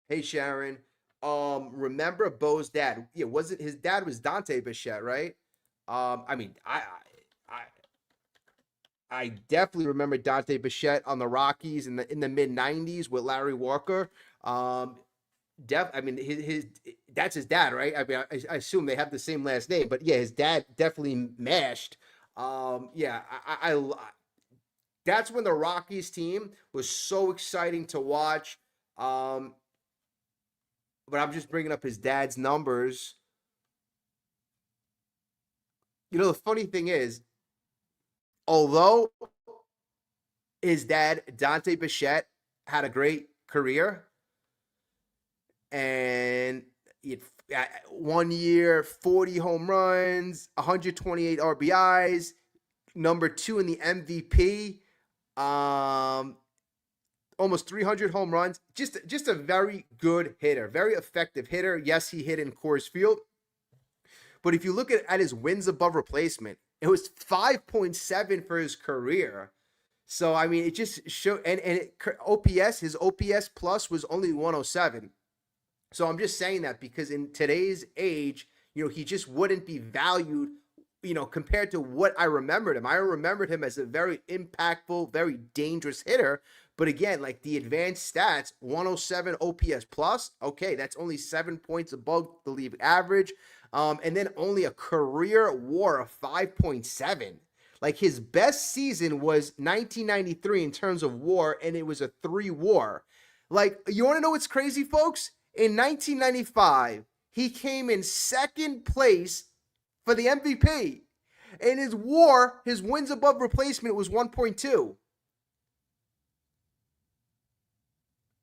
Hey Sharon, remember Bo's dad? Yeah, wasn't his dad was Dante Bichette, right? I mean, I definitely remember Dante Bichette on the Rockies in the mid '90s with Larry Walker. Um, I mean, his that's his dad, right? I mean, I assume they have the same last name, but yeah, his dad definitely mashed. Yeah, that's when the Rockies team was so exciting to watch. Um, but I'm just bringing up his dad's numbers. The funny thing is, although his dad, Dante Bichette, had a great career and he had 1 year, 40 home runs, 128 RBIs, number 2 in the MVP, almost 300 home runs. Just a very good hitter, very effective hitter. Yes, he hit in Coors Field. But if you look at his wins above replacement, it was 5.7 for his career. So I mean, it just showed, OPS, his OPS plus was only 107. So I'm just saying that because in today's age, he just wouldn't be valued, compared to what I remembered him. I remembered him as a very impactful, very dangerous hitter. But again, like the advanced stats, 107 OPS plus, okay, that's only 7 points above the league average. And then only a career WAR of 5.7. Like his best season was 1993 in terms of WAR, and it was a 3 WAR. Like, you want to know what's crazy, folks? In 1995, he came in second place for the MVP. And his WAR, his wins above replacement, was 1.2.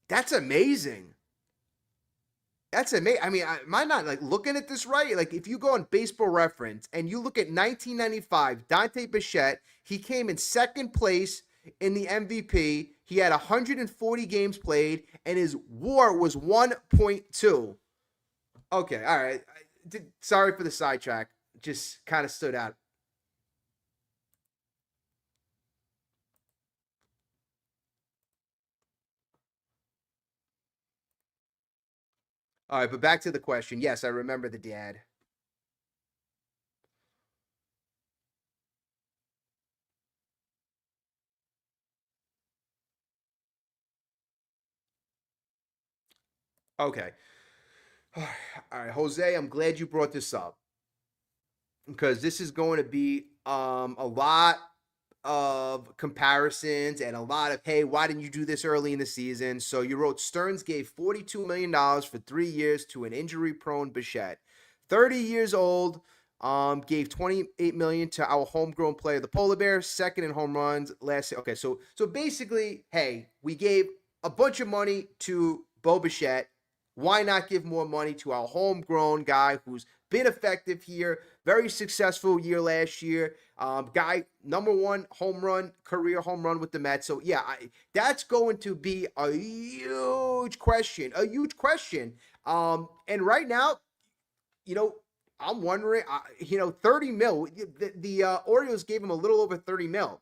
That's amazing. That's amazing. I mean, am I not like looking at this right? Like, if you go on Baseball Reference and you look at 1995, Dante Bichette, he came in second place in the MVP. He had 140 games played, and his WAR was 1.2. Okay, all right. Sorry for the sidetrack. Just kind of stood out. All right, but back to the question. Yes, I remember the dad. Okay. All right, Jose, I'm glad you brought this up because this is going to be a lot of comparisons and a lot of, hey, why didn't you do this early in the season? So you wrote Stearns gave $42 million for 3 years to an injury prone Bichette. 30 years old, gave 28 million to our homegrown player, the Polar Bear, second in home runs last year. Okay, so basically, hey, we gave a bunch of money to Bo Bichette. Why not give more money to our homegrown guy who's been effective here, very successful year last year, guy number one home run, career home run with the Mets. So yeah, that's going to be a huge question, a huge question. And right now, you know, I'm wondering, 30 mil. The Orioles gave him a little over 30 mil.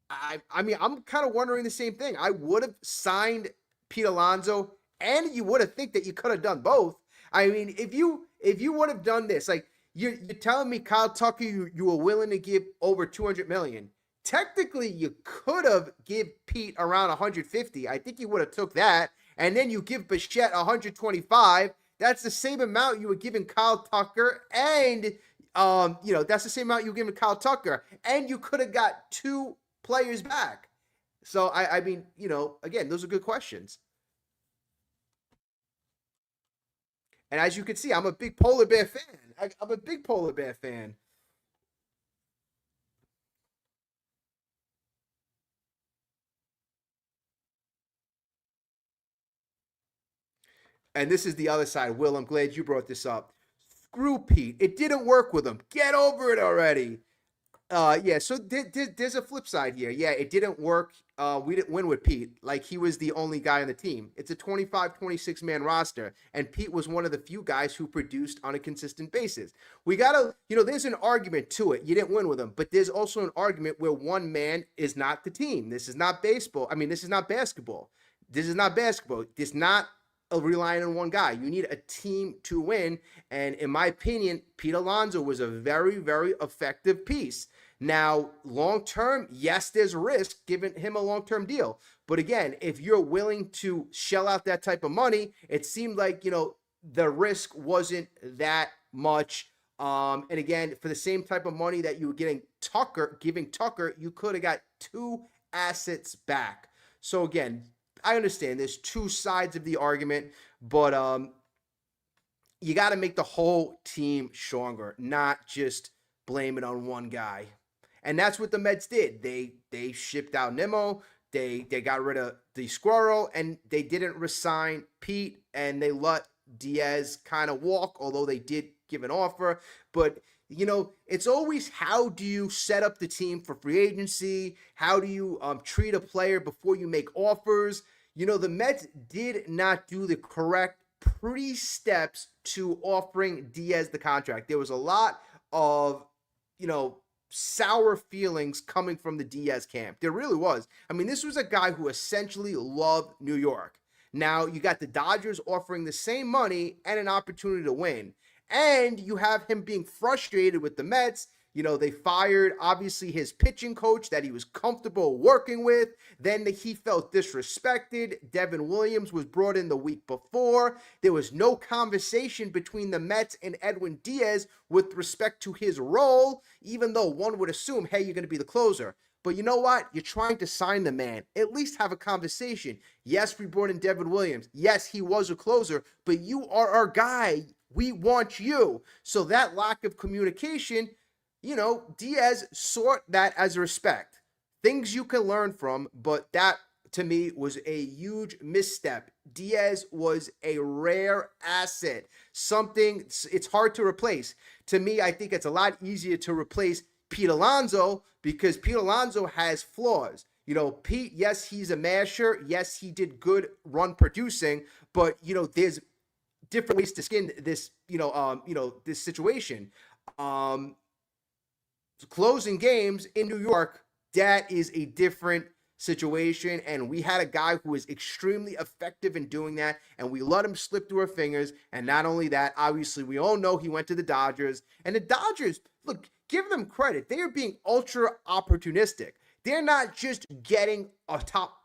I mean, I'm kind of wondering the same thing. I would have signed Pete Alonso, and you would have think that you could have done both. I mean, if you would have done this, like you're telling me Kyle Tucker, you were willing to give over 200 million. Technically, you could have give Pete around 150. I think you would have took that, and then you give Bichette 125. That's the same amount you were giving Kyle Tucker, and that's the same amount you were giving Kyle Tucker, and you could have got two players back. So I mean, again, those are good questions. And as you can see, I'm a big polar bear fan. I'm a big polar bear fan. And this is the other side. Will, I'm glad you brought this up. Screw Pete. It didn't work with him. Get over it already. Yeah, so there's a flip side here. Yeah, it didn't work. We didn't win with Pete. Like, he was the only guy on the team. It's a 25, 26 man roster, and Pete was one of the few guys who produced on a consistent basis. We got to, there's an argument to it. You didn't win with him, but there's also an argument where one man is not the team. This is not baseball. I mean, this is not basketball. This is not basketball. This is not relying on one guy. You need a team to win. And in my opinion, Pete Alonso was a very, very effective piece. Now, long term, yes, there's risk giving him a long term deal. But again, if you're willing to shell out that type of money, it seemed like, the risk wasn't that much. And again, for the same type of money that you were giving Tucker, you could have got two assets back. So again, I understand there's two sides of the argument, but you got to make the whole team stronger, not just blame it on one guy. And that's what the Mets did. They shipped out Nimmo, they got rid of the Squirrel, and they didn't resign Pete, and they let Diaz kind of walk, although they did give an offer. But it's always, how do you set up the team for free agency? How do you treat a player before you make offers? The Mets did not do the correct pre-steps to offering Diaz the contract. There was a lot of, sour feelings coming from the Diaz camp. There really was. I mean, this was a guy who essentially loved New York. Now, you got the Dodgers offering the same money and an opportunity to win. And you have him being frustrated with the Mets. They fired, obviously, his pitching coach that he was comfortable working with. Then he felt disrespected. Devin Williams was brought in the week before. There was no conversation between the Mets and Edwin Diaz with respect to his role, even though one would assume, hey, you're going to be the closer. But you know what? You're trying to sign the man. At least have a conversation. Yes, we brought in Devin Williams. Yes, he was a closer, but you are our guy. We want you. So that lack of communication, Diaz sought that as a respect. Things you can learn from, but that to me was a huge misstep. Diaz was a rare asset. Something it's hard to replace. To me, I think it's a lot easier to replace Pete Alonso because Pete Alonso has flaws. Pete, yes, he's a masher. Yes, he did good run producing, but there's different ways to skin this, this situation. Um, Closing games in New York, that is a different situation, and we had a guy who was extremely effective in doing that, and we let him slip through our fingers. And not only that, obviously, we all know he went to the Dodgers, and the Dodgers, look, give them credit. They are being ultra opportunistic. They're not just getting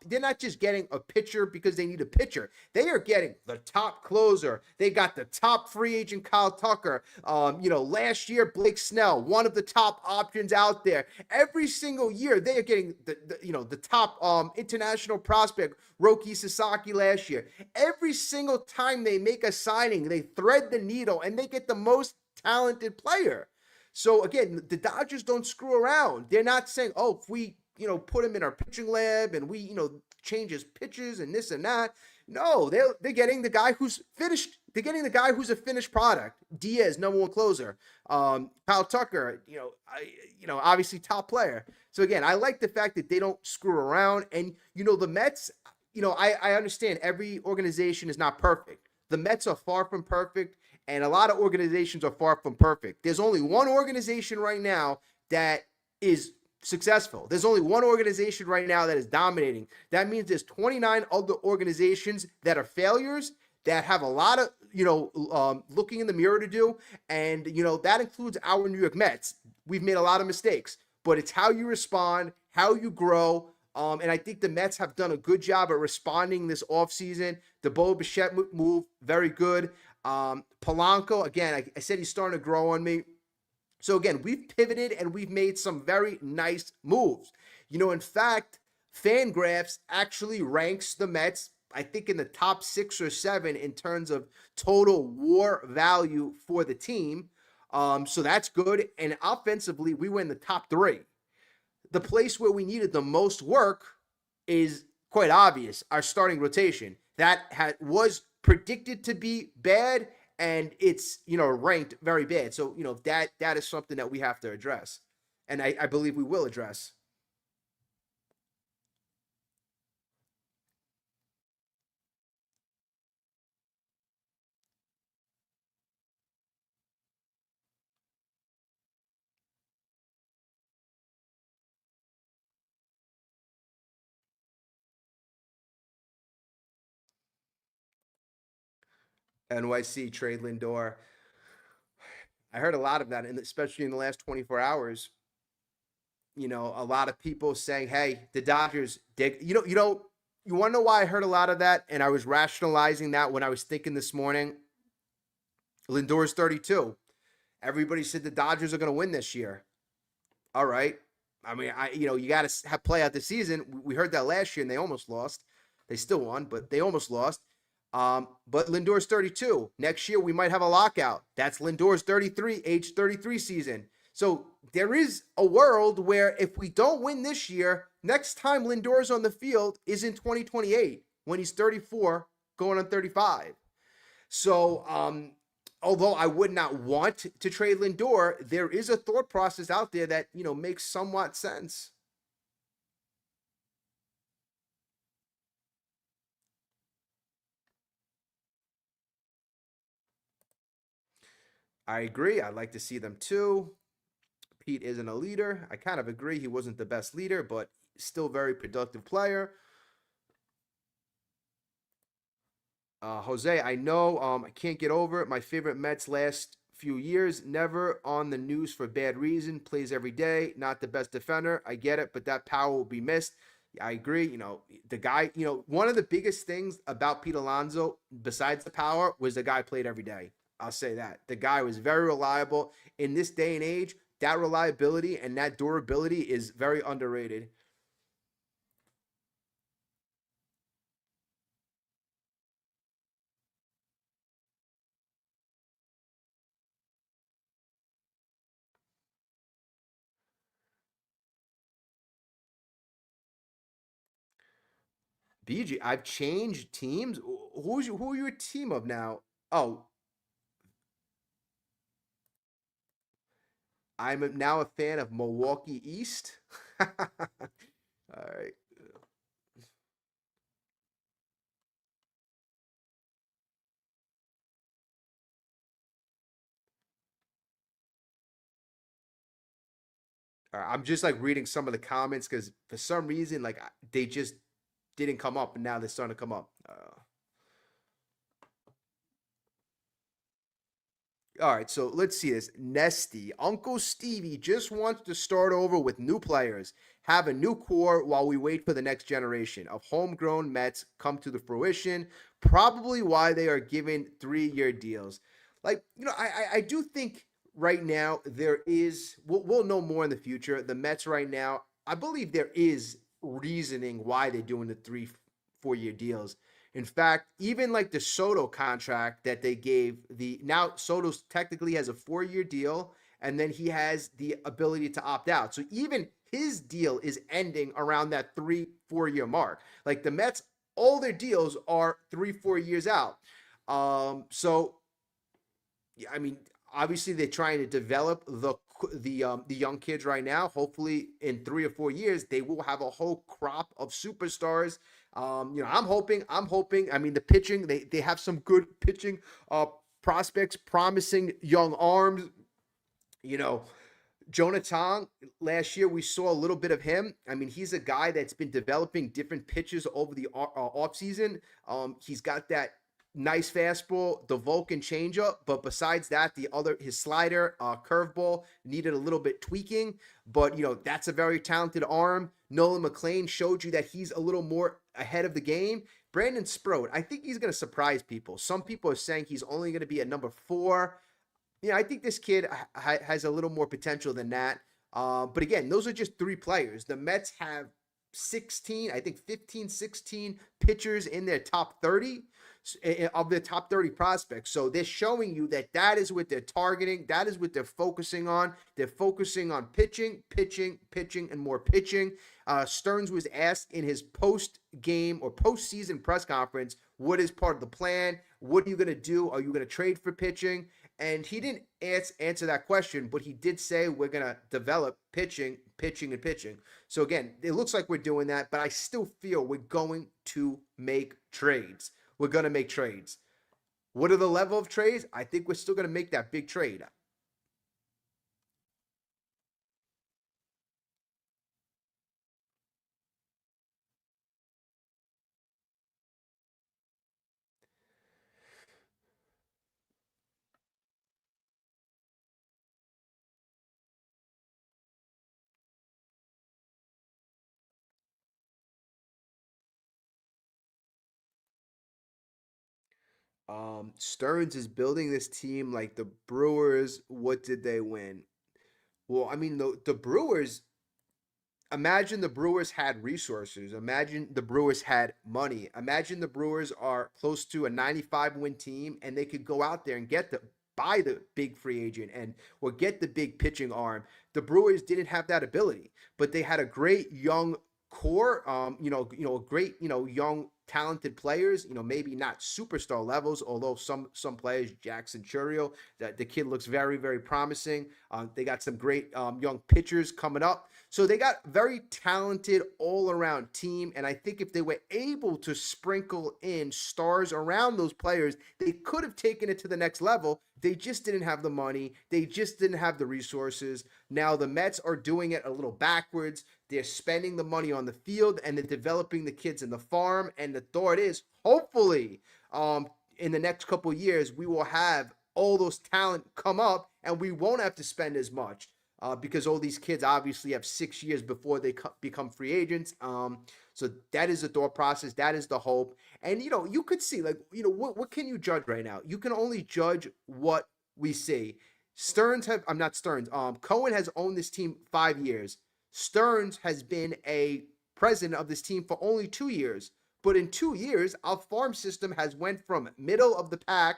they're not just getting a pitcher because they need a pitcher. They are getting the top closer. They got the top free agent Kyle Tucker. Last year, Blake Snell, one of the top options out there. Every single year, they are getting the top international prospect, Roki Sasaki last year. Every single time they make a signing, they thread the needle and they get the most talented player. So again, the Dodgers don't screw around. They're not saying, oh, if we put him in our pitching lab and we, change his pitches and this and that. No, they're getting the guy who's finished. They're getting the guy who's a finished product. Diaz, number one closer. Kyle Tucker, obviously top player. So again, I like the fact that they don't screw around. And the Mets, I understand every organization is not perfect. The Mets are far from perfect, and a lot of organizations are far from perfect. There's only one organization right now that is successful. There's only one organization right now that is dominating. That means there's 29 other organizations that are failures, that have a lot of, looking in the mirror to do. And, that includes our New York Mets. We've made a lot of mistakes, but it's how you respond, how you grow. And I think the Mets have done a good job at responding this offseason. The Bo Bichette move, very good. Polanco, again, I said he's starting to grow on me. So again, we've pivoted and we've made some very nice moves. In fact, Fangraphs actually ranks the Mets, I think, in the top 6 or 7 in terms of total WAR value for the team. So that's good. And offensively, we were in the top 3. The place where we needed the most work is quite obvious, our starting rotation. That was predicted to be bad, and it's, ranked very bad. So, that is something that we have to address. And I believe we will address. NYC trade Lindor. I heard a lot of that, and especially in the last 24 hours. A lot of people saying, "Hey, the Dodgers." You want to know why I heard a lot of that, and I was rationalizing that when I was thinking this morning. Lindor's 32. Everybody said the Dodgers are going to win this year. All right. I mean, you got to play out the season. We heard that last year, and they almost lost. They still won, but they almost lost. But Lindor's 32. Next year, we might have a lockout. That's Lindor's 33, age 33 season. So there is a world where if we don't win this year, next time Lindor's on the field is in 2028 when he's 34, going on 35. So, although I would not want to trade Lindor, there is a thought process out there that, makes somewhat sense. I agree. I'd like to see them too. Pete isn't a leader. I kind of agree. He wasn't the best leader, but still very productive player. Jose, I know I can't get over it. My favorite Mets last few years, never on the news for bad reason. Plays every day. Not the best defender. I get it, but that power will be missed. I agree. The guy, one of the biggest things about Pete Alonso, besides the power, was the guy played every day. I'll say that. The guy was very reliable. In this day and age, that reliability and that durability is very underrated. BG, I've changed teams. Who are you a team of now? Oh, I'm now a fan of Milwaukee East. All right. I'm just like reading some of the comments because for some reason, like they just didn't come up, and now they're starting to come up. All right, so let's see this. Nesty. Uncle Stevie just wants to start over with new players, have a new core while we wait for the next generation of homegrown Mets come to the fruition. Probably why they are given 3-year deals. Like, I do think right now there is, we'll know more in the future. The Mets right now, I believe there is reasoning why they're doing the 3, 4-year deals. In fact, even like the Soto contract that they gave the now Soto's technically has a 4-year deal, and then he has the ability to opt out. So even his deal is ending around that 3, 4 year mark. Like the Mets, all their deals are 3, 4 years out. So yeah, I mean, obviously they're trying to develop the young kids right now. Hopefully, in 3 or 4 years, they will have a whole crop of superstars. I'm hoping. I mean, the pitching they have some good pitching prospects, promising young arms. You know, Jonathan, last year we saw a little bit of him. I mean, he's a guy that's been developing different pitches over the offseason. He's got that nice fastball, the Vulcan changeup, but besides that, his slider, curveball needed a little bit tweaking. But that's a very talented arm. Nolan McLean showed you that he's a little more ahead of the game. Brandon Sproat, I think he's going to surprise people. Some people are saying he's only going to be a number 4. I think this kid has a little more potential than that. But again, those are just 3 players. The Mets have 16, I think 15, 16 pitchers in their top 30 of their top 30 prospects. So they're showing you that is what they're targeting. That is what they're focusing on. They're focusing on pitching, pitching, pitching, and more pitching. Stearns was asked in his post-game or postseason press conference, what is part of the plan? What are you going to do? Are you going to trade for pitching? And he didn't answer that question, but he did say we're going to develop pitching, pitching, and pitching. So again, it looks like we're doing that, but I still feel we're going to make trades. We're going to make trades. What are the level of trades? I think we're still going to make that big trade. Stearns is building this team like the Brewers. What did they win? Well, I mean, the Brewers, imagine the Brewers had resources. Imagine the Brewers had money. Imagine the Brewers are close to a 95-win team and they could go out there and buy the big free agent and or get the big pitching arm. The Brewers didn't have that ability, but they had a great young core. Great, young talented players. Maybe not superstar levels, although some players, Jackson Churiel, that the kid looks very very promising. They got some great young pitchers coming up. So they got very talented all-around team, and I think if they were able to sprinkle in stars around those players, they could have taken it to the next level. They just didn't have the money. They just didn't have the resources. Now the Mets are doing it a little backwards. They're spending the money on the field and they're developing the kids in the farm. And the thought is, hopefully, in the next couple of years, we will have all those talent come up and we won't have to spend as much. Because all these kids obviously have 6 years before they become free agents. So that is the thought process. That is the hope. And, you could see, like, what can you judge right now? You can only judge what we see. I'm not Stearns. Cohen has owned this team 5 years. Stearns has been a president of this team for only 2 years. But in 2 years, our farm system has went from middle of the pack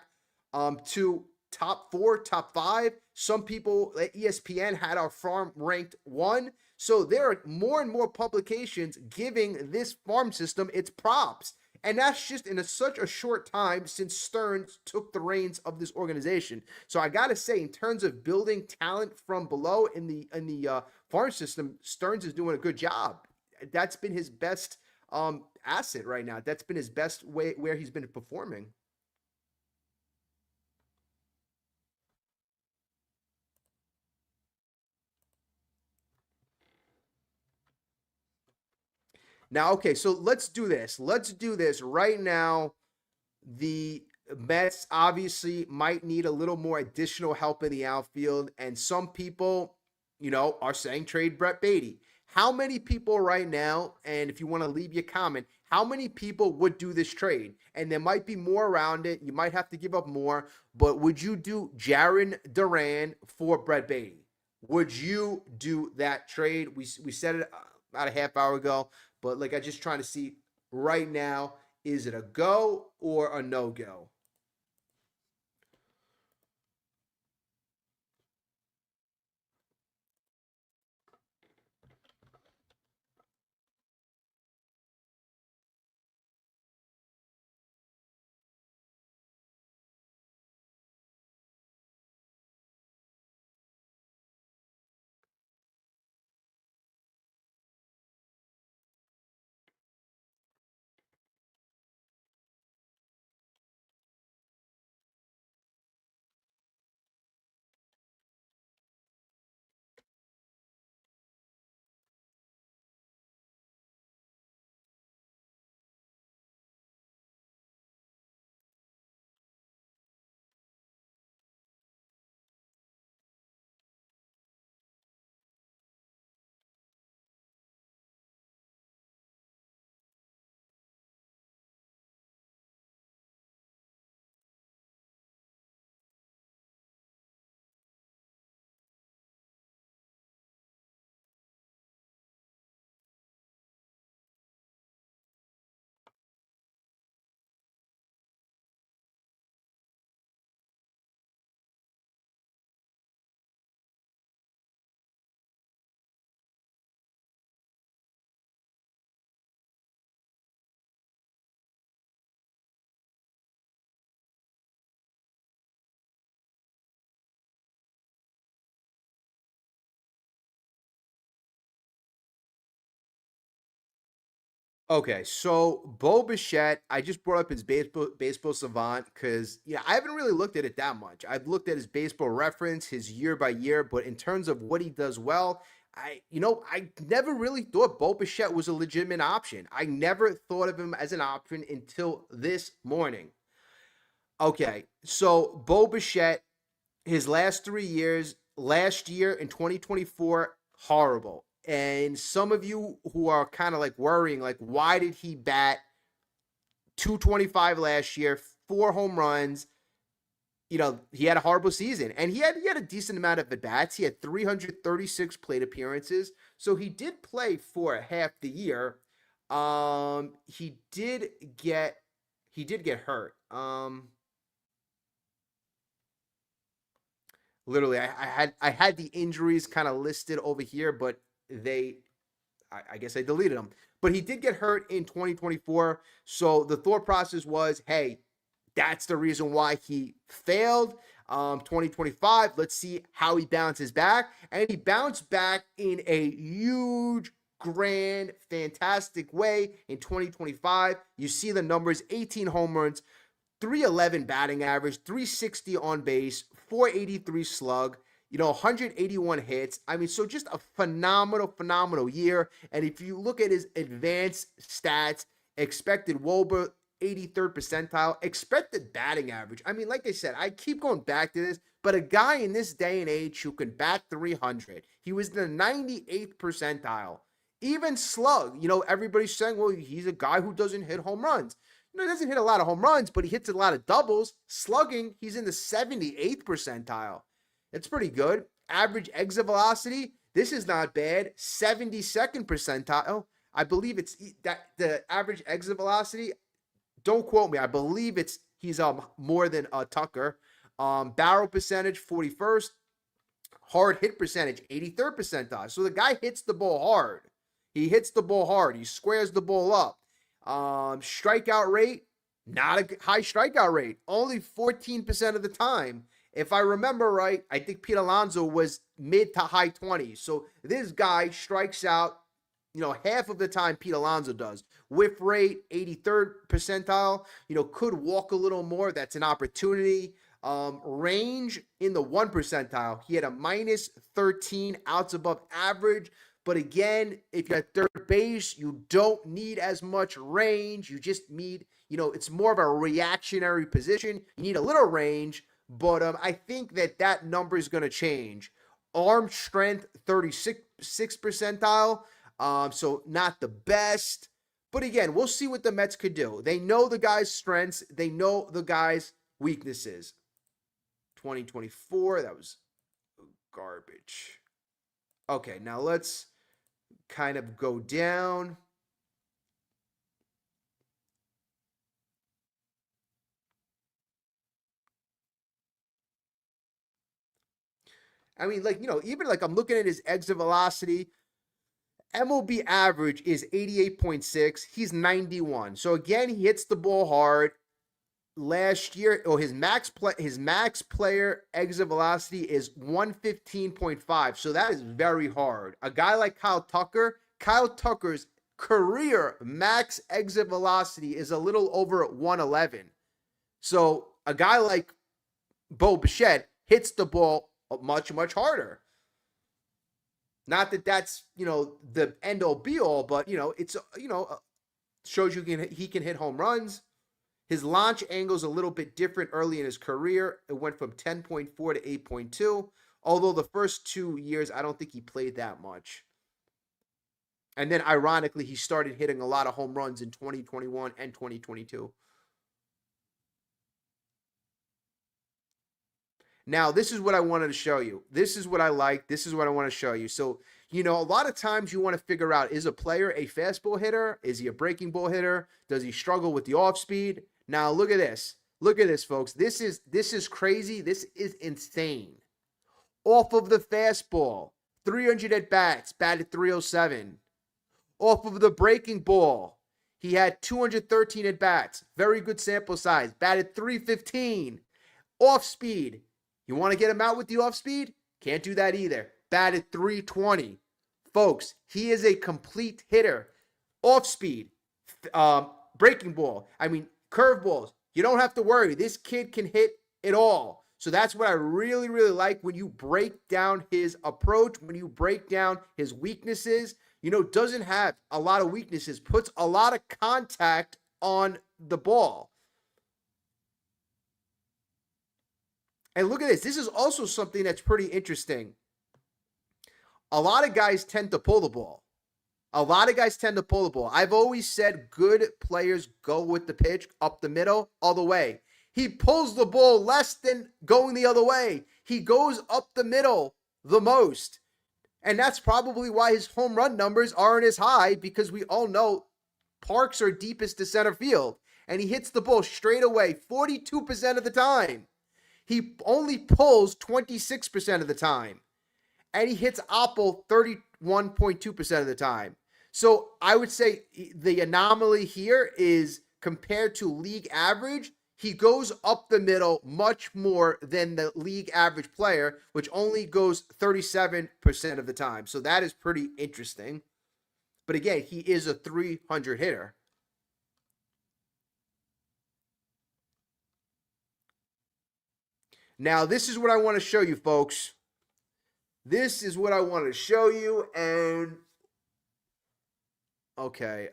to top 4, top 5. Some people at ESPN had our farm ranked 1. So there are more and more publications giving this farm system its props. And that's just in such a short time since Stearns took the reins of this organization. So I got to say, in terms of building talent from below in the farm system, Stearns is doing a good job. That's been his best asset right now. That's been his best way where he's been performing. Now, okay, so let's do this. Let's do this right now. The Mets obviously might need a little more additional help in the outfield, and some people, are saying trade Brett Beatty. How many people right now, and if you want to leave your comment, how many people would do this trade? And there might be more around it. You might have to give up more, but would you do Jaron Duran for Brett Beatty? Would you do that trade? We said it about a half hour ago, but like I just trying to see right now, is it a go or a no go? Okay, so Bo Bichette, I just brought up his baseball savant because I haven't really looked at it that much. I've looked at his baseball reference, his year by year, but in terms of what he does well, I never really thought Bo Bichette was a legitimate option. I never thought of him as an option until this morning. Okay, so Bo Bichette, his last 3 years, last year in 2024, horrible. And some of you who are kind of like worrying, like, why did he bat 225 last year, 4 home runs? He had a horrible season, and he had a decent amount of at bats. He had 336 plate appearances, so he did play for half the year. He did get hurt. Literally, I had the injuries kind of listed over here, but they I guess I deleted them. But he did get hurt in 2024. So the thought process was, hey, that's the reason why he failed. 2025, let's see how he bounces back. And he bounced back in a huge, grand, fantastic way in 2025. You see the numbers: 18 home runs, 311 batting average, 360 on base, 483 slug, 181 hits. I mean, so just a phenomenal, phenomenal year. And if you look at his advanced stats, expected WOBA, 83rd percentile, expected batting average. I mean, like I said, I keep going back to this, but a guy in this day and age who can bat 300, he was in the 98th percentile. Even slug, everybody's saying, well, he's a guy who doesn't hit home runs. He doesn't hit a lot of home runs, but he hits a lot of doubles. Slugging, he's in the 78th percentile. It's pretty good. Average exit velocity, this is not bad. 72nd percentile. I believe it's that the average exit velocity. Don't quote me. I believe he's more than Tucker. Barrel percentage, 41st. Hard hit percentage, 83rd percentile. So the guy hits the ball hard. He hits the ball hard. He squares the ball up. Strikeout rate, not a high strikeout rate. Only 14% of the time. If I remember right, I think Pete Alonso was mid to high 20s. So this guy strikes out, half of the time Pete Alonso does. Whiff rate, 83rd percentile. Could walk a little more. That's an opportunity. Range in the 1 percentile. He had a minus 13 outs above average. But again, if you're at third base, you don't need as much range. You just need, it's more of a reactionary position. You need a little range, but I think that number is going to change. Arm strength, 36 percentile. So not the best. But again, we'll see what the Mets could do. They know the guy's strengths. They know the guy's weaknesses. 2024, that was garbage. Okay, now let's kind of go down. I mean, even like I'm looking at his exit velocity. MLB average is 88.6. He's 91. So again, he hits the ball hard. Last year, his max player exit velocity is 115.5. So that is very hard. A guy like Kyle Tucker's career max exit velocity is a little over 111. So a guy like Bo Bichette hits the ball much, much harder. Not that that's, the end all be all, but, it's, shows you he can hit home runs. His launch angle is a little bit different early in his career. It went from 10.4 to 8.2. Although the first 2 years, I don't think he played that much. And then, ironically, he started hitting a lot of home runs in 2021 and 2022. Now, this is what I wanted to show you. This is what I like. This is what I want to show you. So, a lot of times you want to figure out, is a player a fastball hitter? Is he a breaking ball hitter? Does he struggle with the off speed? Now, look at this. Look at this, folks. This is crazy. This is insane. Off of the fastball, 300 at bats, batted 307. Off of the breaking ball, he had 213 at bats. Very good sample size. Batted 315. Off speed. You want to get him out with the off speed? Can't do that either. Batted 320. Folks, he is a complete hitter. Off speed, breaking ball, curveballs. You don't have to worry. This kid can hit it all. So that's what I really, really like when you break down his approach, when you break down his weaknesses. Doesn't have a lot of weaknesses, puts a lot of contact on the ball. And look at this. This is also something that's pretty interesting. A lot of guys tend to pull the ball. I've always said good players go with the pitch up the middle, all the way. He pulls the ball less than going the other way. He goes up the middle the most. And that's probably why his home run numbers aren't as high, because we all know parks are deepest to center field. And he hits the ball straight away 42% of the time. He only pulls 26% of the time. And he hits Oppo 31.2% of the time. So I would say the anomaly here is, compared to league average, he goes up the middle much more than the league average player, which only goes 37% of the time. So that is pretty interesting. But again, he is a 300 hitter. Now, this is what I want to show you, folks. This is what I want to show you, and okay.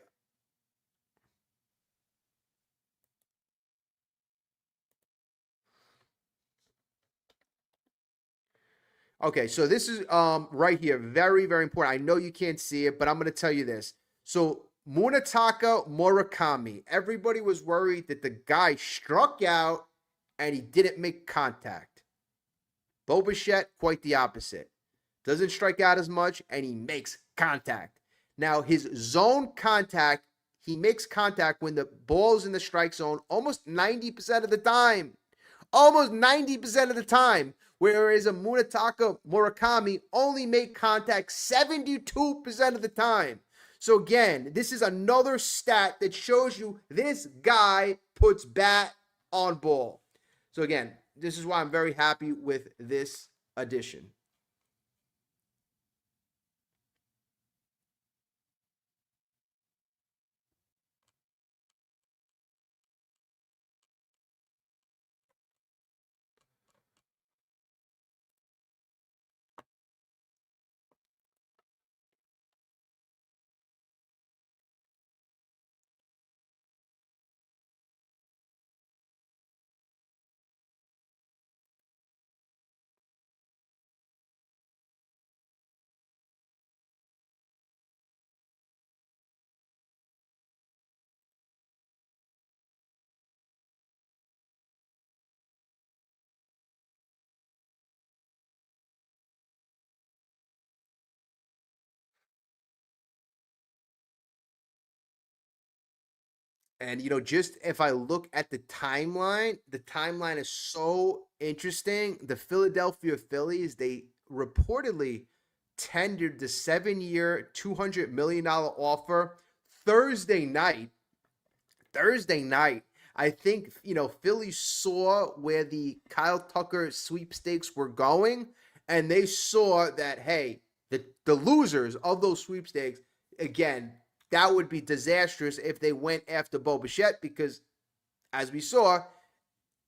Okay, so this is right here, very, very important. I know you can't see it, but I'm going to tell you this. So Munetaka Murakami, everybody was worried that the guy struck out and he didn't make contact. Bo Bichette, quite the opposite. Doesn't strike out as much, and he makes contact. Now, his zone contact, he makes contact when the ball's in the strike zone almost 90% of the time. Almost 90% of the time. Whereas a Munetaka Murakami only made contact 72% of the time. So again, this is another stat that shows you this guy puts bat on ball. So again, this is why I'm very happy with this addition. And just if I look at the timeline is so interesting. The Philadelphia Phillies, they reportedly tendered the 7-year, $200 million offer Thursday night. Thursday night. I think, Philly saw where the Kyle Tucker sweepstakes were going, and they saw that, hey, the losers of those sweepstakes, again, that would be disastrous if they went after Bo Bichette because, as we saw,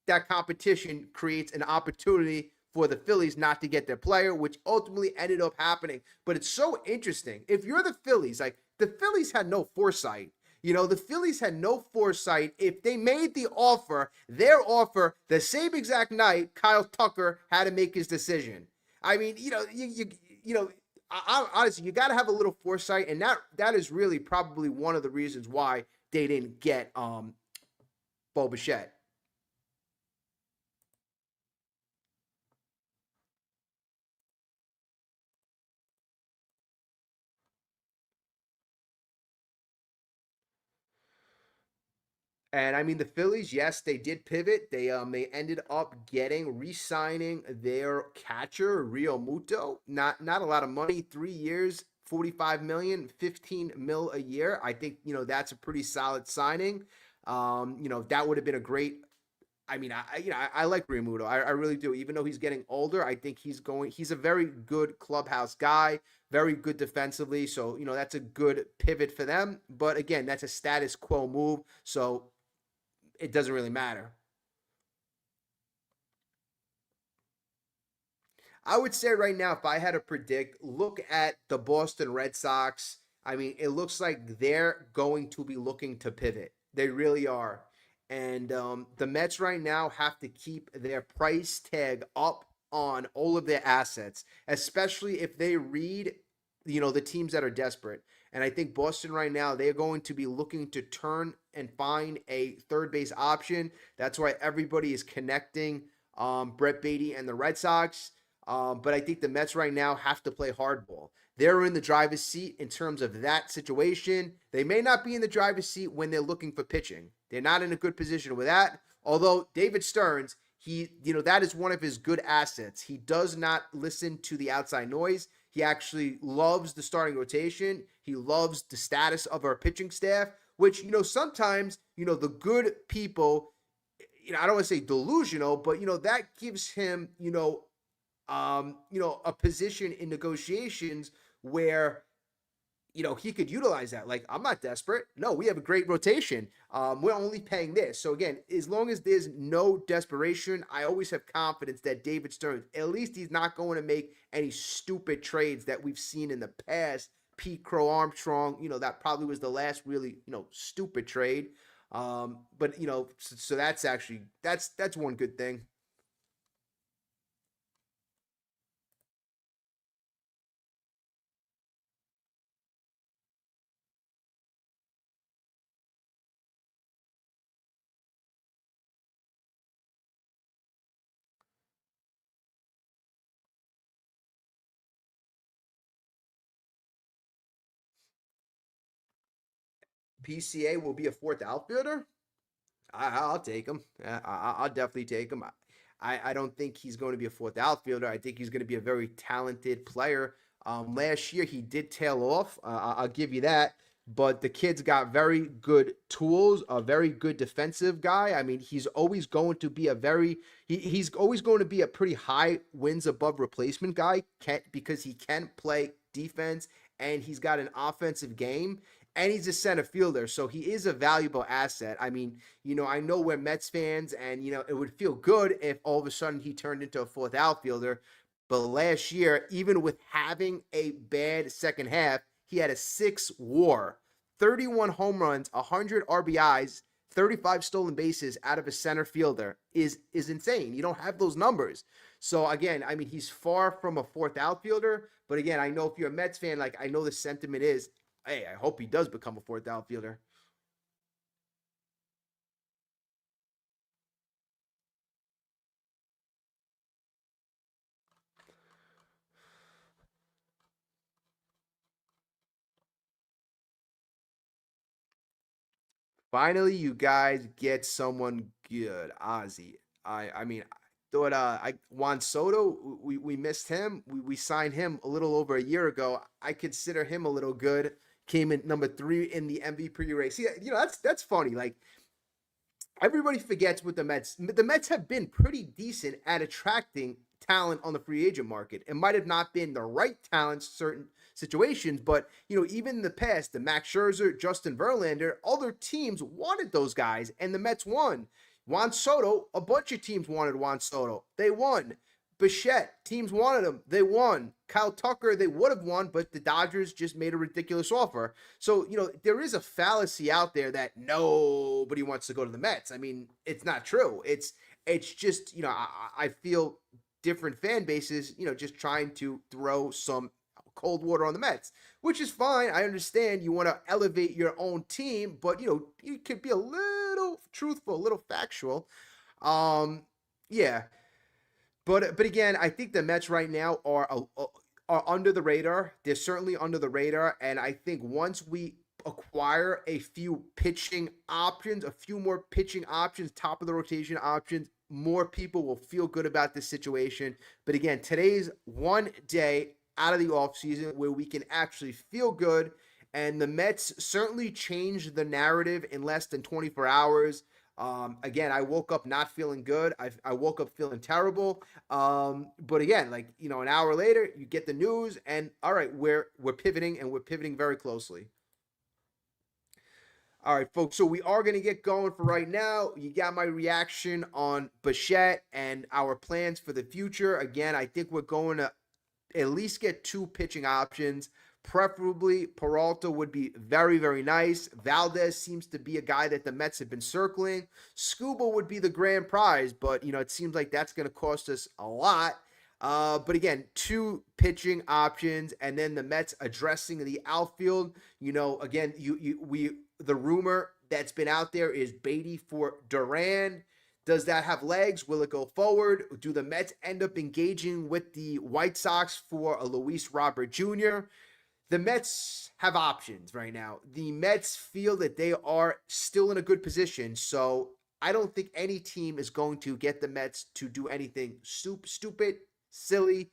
that competition creates an opportunity for the Phillies not to get their player, which ultimately ended up happening. But it's so interesting. If you're the Phillies, like the Phillies had no foresight. The Phillies had no foresight. If they made their offer, the same exact night, Kyle Tucker had to make his decision. I mean, you know, honestly, you got to have a little foresight, and that is really probably one of the reasons why they didn't get Bo Bichette. And I mean the Phillies, yes, they did pivot. They ended up re-signing their catcher Rio Muto. Not a lot of money, 3 years, 45 million, 15 mil a year. I think that's a pretty solid signing. That would have been a great. I mean, I like Rio Muto. I really do. Even though he's getting older, I think he's a very good clubhouse guy, very good defensively. So that's a good pivot for them. But again, that's a status quo move. So it doesn't really matter. I would say right now, if I had to predict, look at the Boston Red Sox. I mean, it looks like they're going to be looking to pivot. They really are. And the Mets right now have to keep their price tag up on all of their assets, especially if they read, the teams that are desperate. And I think Boston right now, they're going to be looking to turn and find a third base option. That's why everybody is connecting Brett Beatty and the Red Sox. But I think the Mets right now have to play hardball. They're in the driver's seat in terms of that situation. They may not be in the driver's seat when they're looking for pitching. They're not in a good position with that. Although David Stearns, that is one of his good assets. He does not listen to the outside noise. He actually loves the starting rotation. He loves the status of our pitching staff, which, sometimes, the good people, I don't want to say delusional, but, that gives him, a position in negotiations where he could utilize that. Like, I'm not desperate. No, we have a great rotation. We're only paying this. So again, as long as there's no desperation, I always have confidence that David Stearns, at least he's not going to make any stupid trades that we've seen in the past. Pete Crow Armstrong, that probably was the last really, stupid trade. But so that's actually that's one good thing. PCA will be a fourth outfielder. I'll take him. I'll definitely take him. I don't think he's going to be a fourth outfielder. I think he's going to be a very talented player. Last year he did tail off. I'll give you that. But the kid's got very good tools. A very good defensive guy. I mean, he's always going to be a pretty high wins above replacement guy. Because he can play defense and he's got an offensive game and he's a center fielder, so he is a valuable asset. I mean, I know we're Mets fans, and it would feel good if all of a sudden he turned into a fourth outfielder. But last year, even with having a bad second half, he had a 6 WAR, 31 home runs, 100 RBIs, 35 stolen bases out of a center fielder is insane. You don't have those numbers. So again, I mean, he's far from a fourth outfielder. But again, I know if you're a Mets fan, like I know the sentiment is, hey, I hope he does become a fourth outfielder. Finally, you guys get someone good, Ozzy. I mean, I thought I Juan Soto, we missed him. We signed him a little over a year ago. I consider him a little good. Came in number 3 in the MVP race. See, that's funny. Like everybody forgets with the Mets. The Mets have been pretty decent at attracting talent on the free agent market. It might have not been the right talent certain situations, but even in the past, the Max Scherzer, Justin Verlander, other teams wanted those guys, and the Mets won. Juan Soto, a bunch of teams wanted Juan Soto. They won. Bichette, teams wanted him. They won. Kyle Tucker, they would have won, but the Dodgers just made a ridiculous offer. So, there is a fallacy out there that nobody wants to go to the Mets. I mean, it's not true. It's just, I feel different fan bases, just trying to throw some cold water on the Mets, which is fine. I understand you want to elevate your own team, but you could be a little truthful, a little factual. Yeah. But again, I think the Mets right now are under the radar. They're certainly under the radar, and I think once we acquire a few pitching options, a few more pitching options, top of the rotation options, more people will feel good about this situation. But again, today's one day out of the offseason where we can actually feel good, and the Mets certainly changed the narrative in less than 24 hours. Again, I woke up not feeling good. I woke up feeling terrible. But again, like an hour later, you get the news, and all right, we're pivoting, and we're pivoting very closely. All right, folks. So we are going to get going for right now. You got my reaction on Bichette and our plans for the future. Again, I think we're going to at least get 2 pitching options. Preferably, Peralta would be very, very nice. Valdez seems to be a guy that the Mets have been circling. Scuba would be the grand prize, but, it seems like that's going to cost us a lot. But again, 2 pitching options, and then the Mets addressing the outfield. Again, the rumor that's been out there is Beatty for Duran. Does that have legs? Will it go forward? Do the Mets end up engaging with the White Sox for a Luis Robert Jr.? The Mets have options right now. The Mets feel that they are still in a good position, so I don't think any team is going to get the Mets to do anything stupid, silly.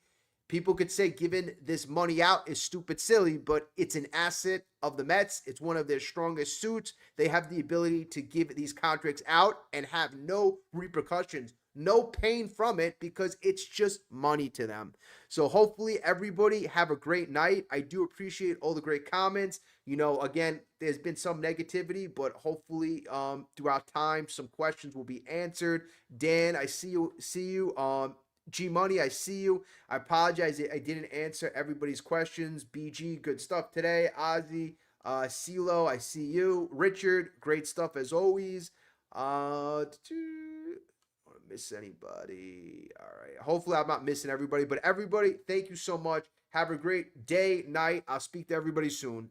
People could say giving this money out is stupid, silly, but it's an asset of the Mets. It's one of their strongest suits. They have the ability to give these contracts out and have no repercussions, no pain from it, because it's just money to them. So hopefully everybody have a great night. I do appreciate all the great comments. Again, there's been some negativity, but hopefully throughout time, some questions will be answered. Dan, I see you. G Money, I see you. I apologize I didn't answer everybody's questions. BG, good stuff today. Ozzy, CeeLo, I see you. Richard, great stuff as always. Want to miss anybody? All right. Hopefully I'm not missing everybody, but everybody, thank you so much. Have a great day, night. I'll speak to everybody soon.